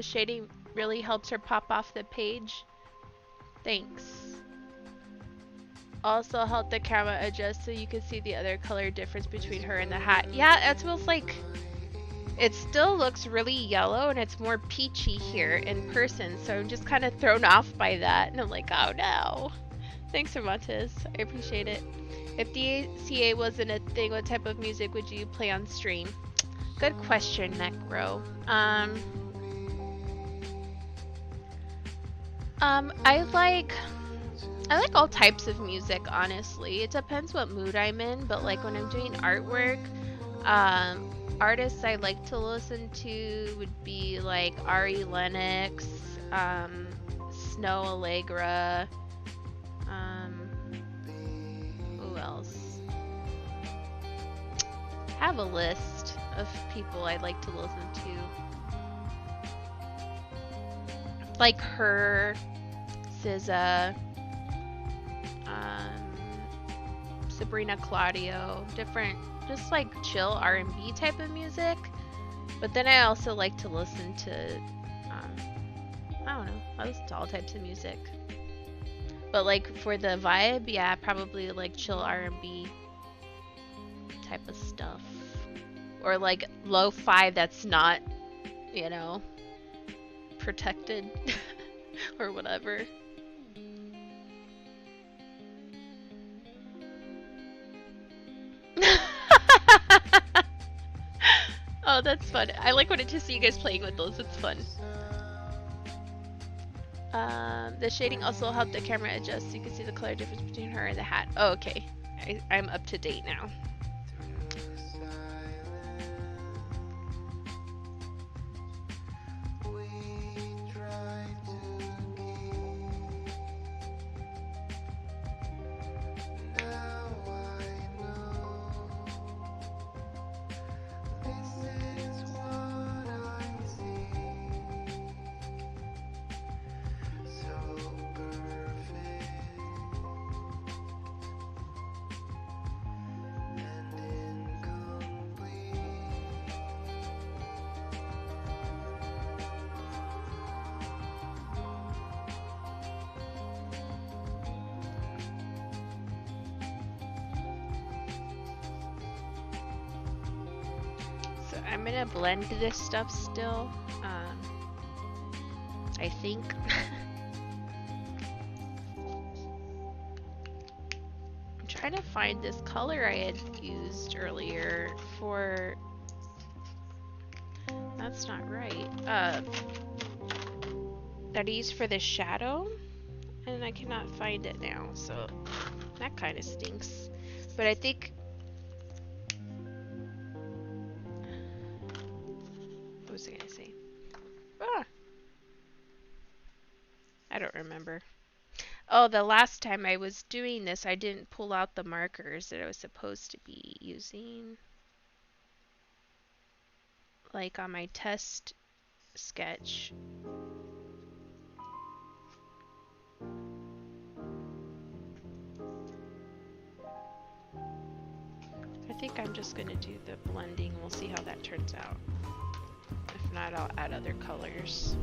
shading really helps her pop off the page. Thanks. Also help the camera adjust so you can see the other color difference between her and the hat. Yeah, it feels like it still looks really yellow and it's more peachy here in person, so I'm just kind of thrown off by that, and I'm like, oh no. Thanks, Cervantes. I appreciate it. If DCA wasn't a thing, what type of music would you play on stream? Good question, Necro. I like all types of music, honestly. It depends what mood I'm in, but like when I'm doing artwork, artists I like to listen to would be like Ari Lennox, Snow Allegra, who else? I have a list of people I'd like to listen to. Like her, SZA, Sabrina Claudio, different, just like chill R&B type of music. But then I also like to listen to, I don't know, I listen to all types of music. But like for the vibe, yeah, probably like chill R&B type of stuff. Or like lo-fi that's not, you know, protected or whatever. Oh, that's fun. I like when to see you guys playing with those. It's fun. The shading also helped the camera adjust so you can see the color difference between her and the hat. Oh, okay. I'm up to date now. I'm gonna blend this stuff still. I think. I'm trying to find this color I had used earlier for. That's not right. That I used for the shadow, and I cannot find it now, so that kind of stinks. But I think. What was I gonna say? Ah! I don't remember. Oh, the last time I was doing this, I didn't pull out the markers that I was supposed to be using. Like on my test sketch. I think I'm just gonna do the blending. We'll see how that turns out. If not, I'll add other colors.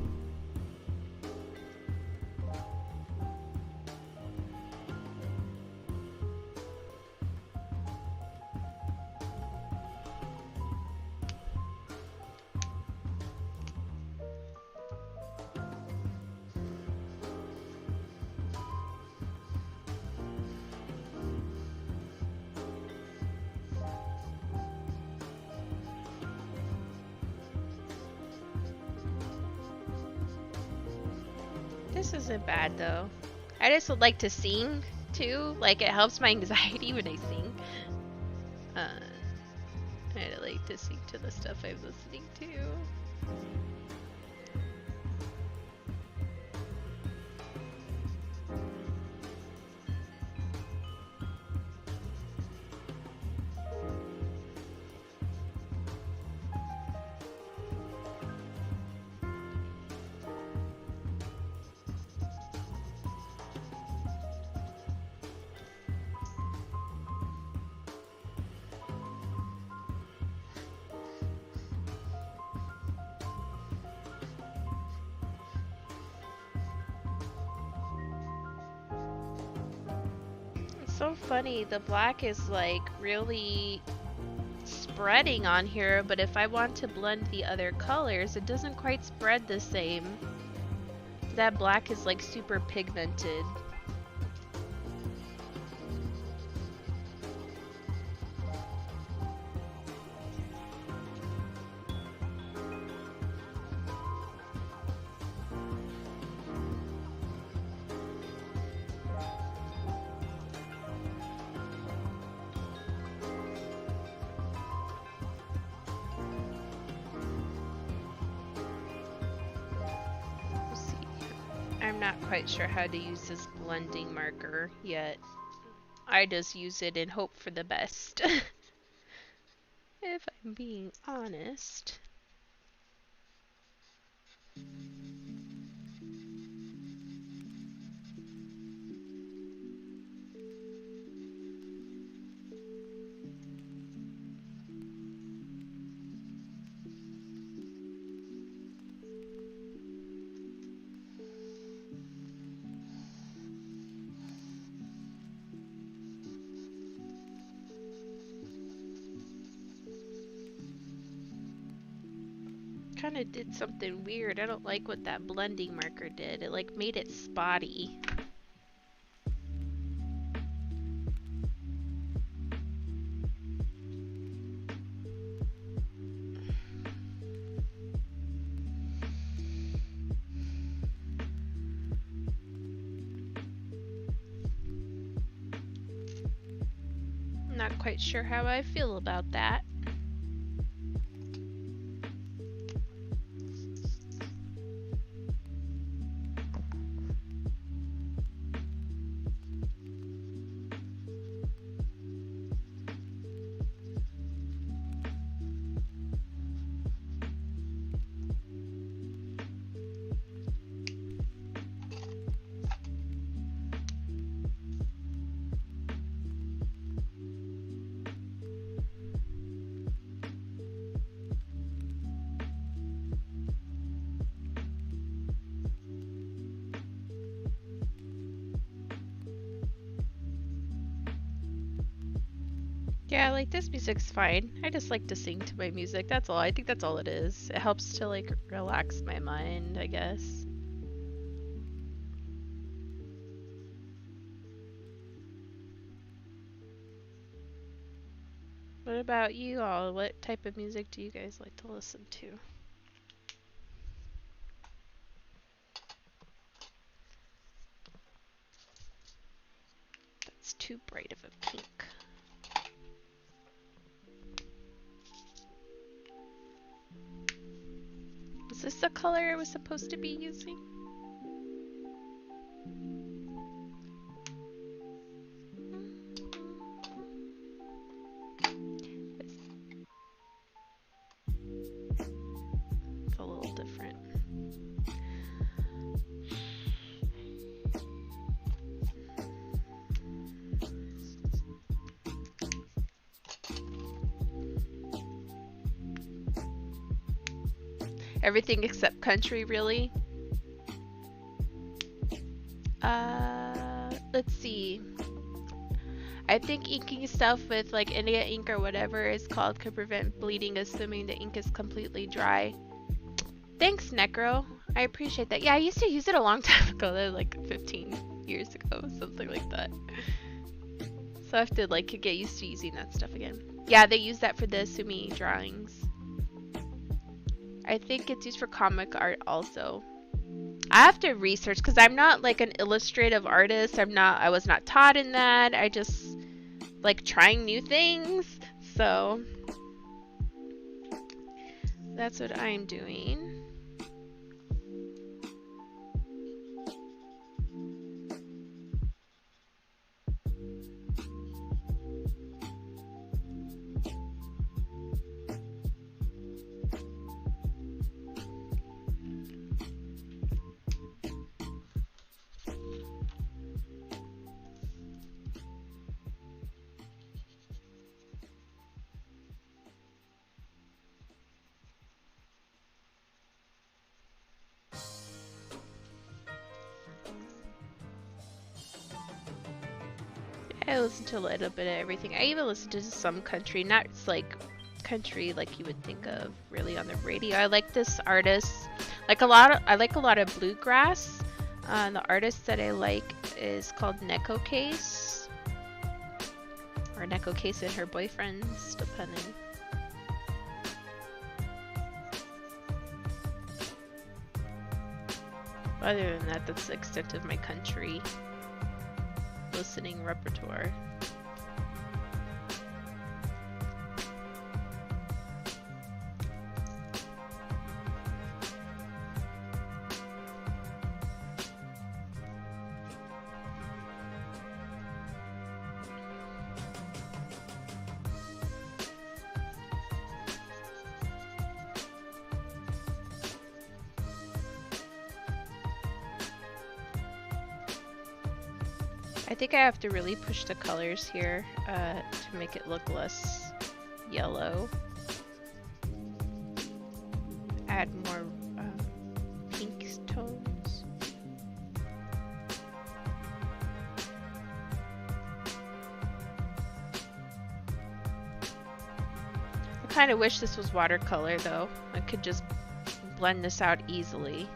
This isn't bad though. I just would like to sing too. Like it helps my anxiety when I sing. I like to sing to the stuff I'm listening to. So funny, the black is like really spreading on here, but if I want to blend the other colors, it doesn't quite spread the same. That black is like super pigmented. Quite sure how to use this blending marker yet. I just use it and hope for the best. If I'm being honest. Kind of did something weird. I don't like what that blending marker did. It like made it spotty. Not quite sure how I feel about that. Yeah, like this music's fine. I just like to sing to my music. That's all. I think that's all it is. It helps to like relax my mind, I guess. What about you all? What type of music do you guys like to listen to? That's too bright of a pink. Is this the color I was supposed to be using? It's a little different. Everything except country, really? Let's see. I think inking stuff with like India ink or whatever it's called could prevent bleeding, assuming the ink is completely dry. Thanks, Necro. I appreciate that. Yeah, I used to use it a long time ago, like 15 years ago, something like that. So I have to like get used to using that stuff again. Yeah, they use that for the Sumi drawings. I think it's used for comic art also. I have to research because I'm not like an illustrative artist. I was not taught in that. I just like trying new things. So that's what I'm doing. I listen to a little bit of everything. I even listen to some country, not like country like you would think of really on the radio. I like this artist, I like a lot of bluegrass. The artist that I like is called Neko Case, or Neko Case and her boyfriends, depending. Other than that, that's the extent of my country listening repertoire. I think I have to really push the colors here to make it look less yellow. Add more pink tones. I kind of wish this was watercolor though. I could just blend this out easily.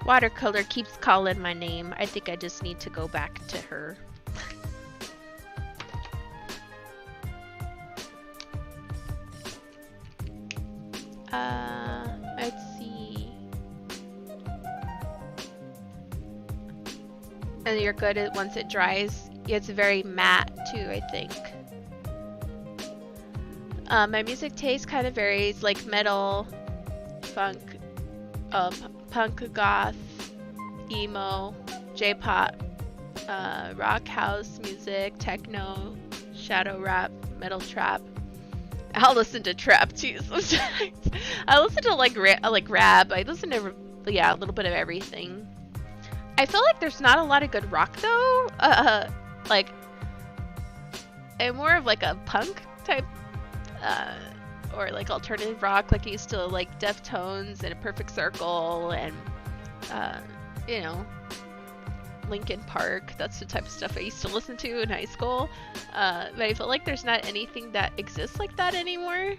Watercolor keeps calling my name. I think I just need to go back to her. Let's see. And you're good at once it dries. It's very matte too, I think. My music taste kind of varies, like metal, funk, punk, goth, emo, J-pop, rock, house music, techno, shadow rap, metal trap. I'll listen to trap too sometimes. I listen to like rap. I listen to a little bit of everything. I feel like there's not a lot of good rock though. Like I'm more of like a punk type, or like alternative rock, like I used to like Deftones and A Perfect Circle and you know, Linkin Park. That's the type of stuff I used to listen to in high school. But I feel like there's not anything that exists like that anymore.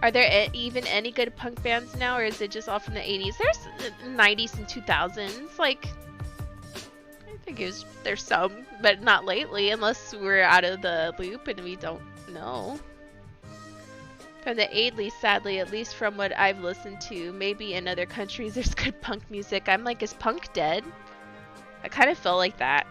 Are there even any good punk bands now, or is it just all from the 80s? There's 90s and 2000s. Like, I think there's some, but not lately, unless we're out of the loop and we don't know. From the 80s, sadly, at least from what I've listened to, maybe in other countries there's good punk music. I'm like, is punk dead? I kind of feel like that.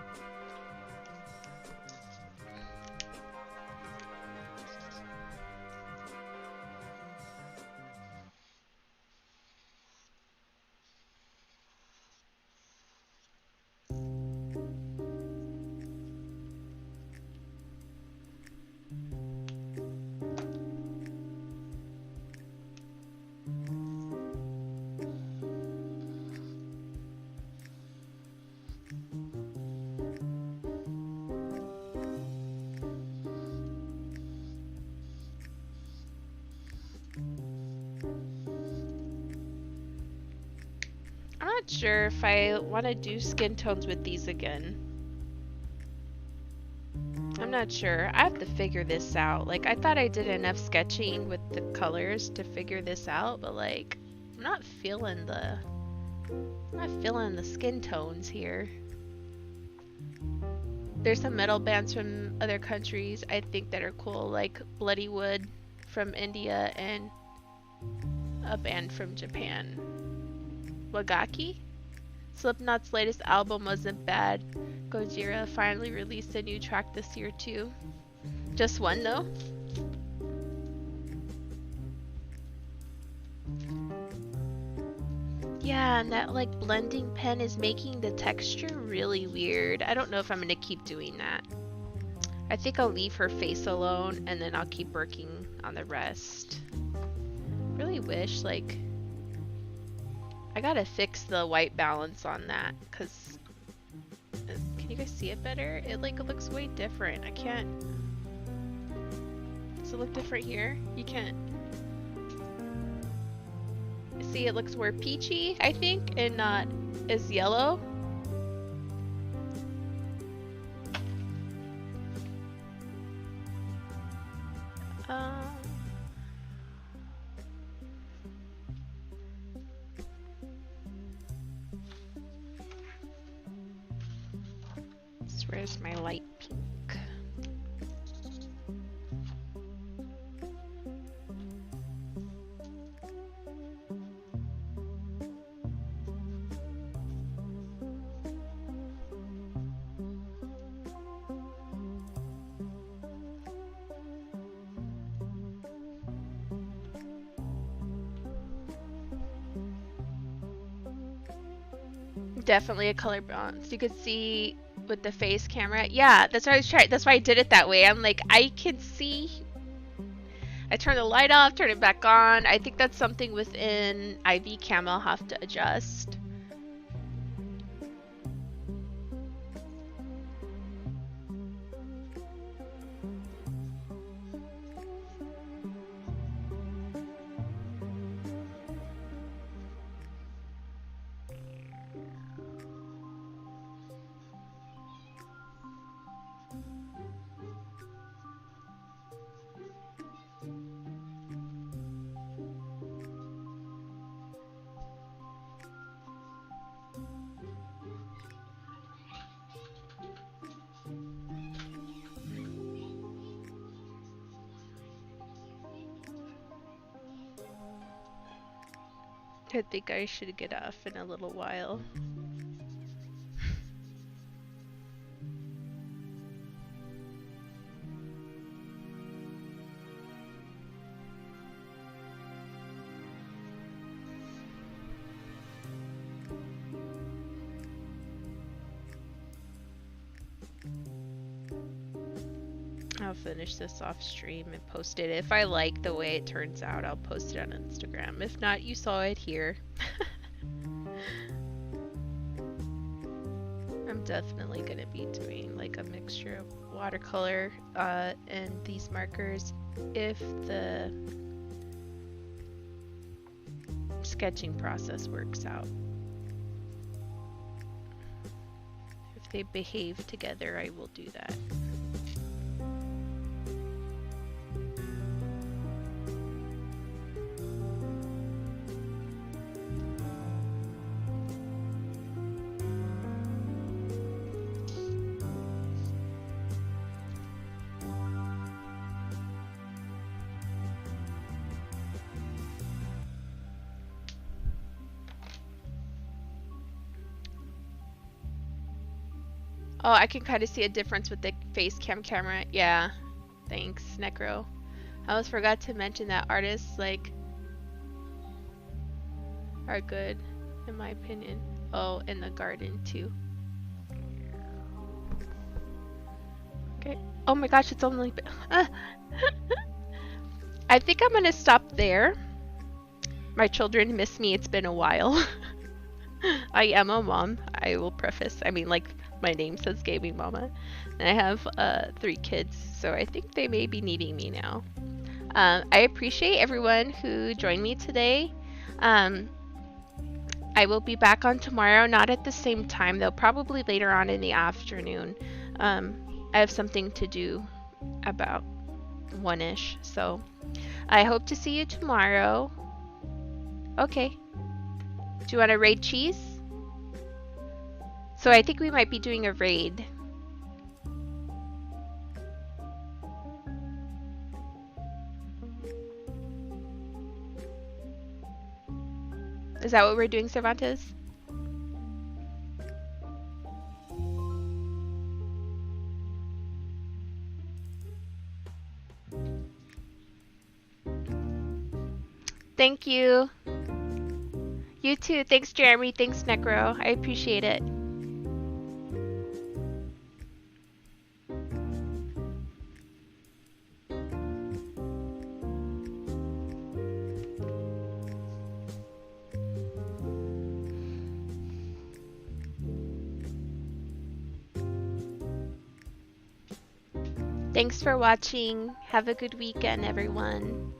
I'm not sure if I want to do skin tones with these again. I'm not sure. I have to figure this out. Like, I thought I did enough sketching with the colors to figure this out, but like, I'm not feeling the skin tones here. There's some metal bands from other countries I think that are cool, like Bloody Wood from India and a band from Japan. Wagaki? Slipknot's latest album wasn't bad. Gojira finally released a new track this year too. Just one though? Yeah, and that like blending pen is making the texture really weird. I don't know if I'm gonna keep doing that. I think I'll leave her face alone and then I'll keep working on the rest. Really wish like I gotta fix the white balance on that, because can you guys see it better? It like looks way different. I can't. Does it look different here? You can't. See, it looks more peachy, I think, and not as yellow. Where's my light pink? Definitely a color balance. You could see with the face camera. Yeah, that's what I was trying. That's why I did it that way. I'm like, I can see. I turn the light off, turn it back on. I think that's something within IV Cam I'll have to adjust. I think I should get off in a little while. I'll finish this off stream and post it. If I like the way it turns out, I'll post it on Instagram. If not, you saw it here. I'm I'm definitely gonna be doing like a mixture of watercolor and these markers if the sketching process works out. If they behave together, I will do that. Oh, I can kind of see a difference with the face cam camera. Yeah, thanks, Necro. I almost forgot to mention that artists like are good, in my opinion. Oh, in the garden too. Okay. Oh my gosh, it's only. I think I'm gonna stop there. My children miss me. It's been a while. I am a mom. I will preface. I mean, like. My name says Gaming Mama, and I have 3 kids, so I think they may be needing me now. I appreciate everyone who joined me today. I will be back on tomorrow, not at the same time though, probably later on in the afternoon. I have something to do about 1-ish, so I hope to see you tomorrow. Okay. Do you want to raid cheese? So I think we might be doing a raid. Is that what we're doing, Cervantes? Thank you. You too. Thanks, Jeremy. Thanks, Necro. I appreciate it. Thanks for watching. Have a good weekend, everyone.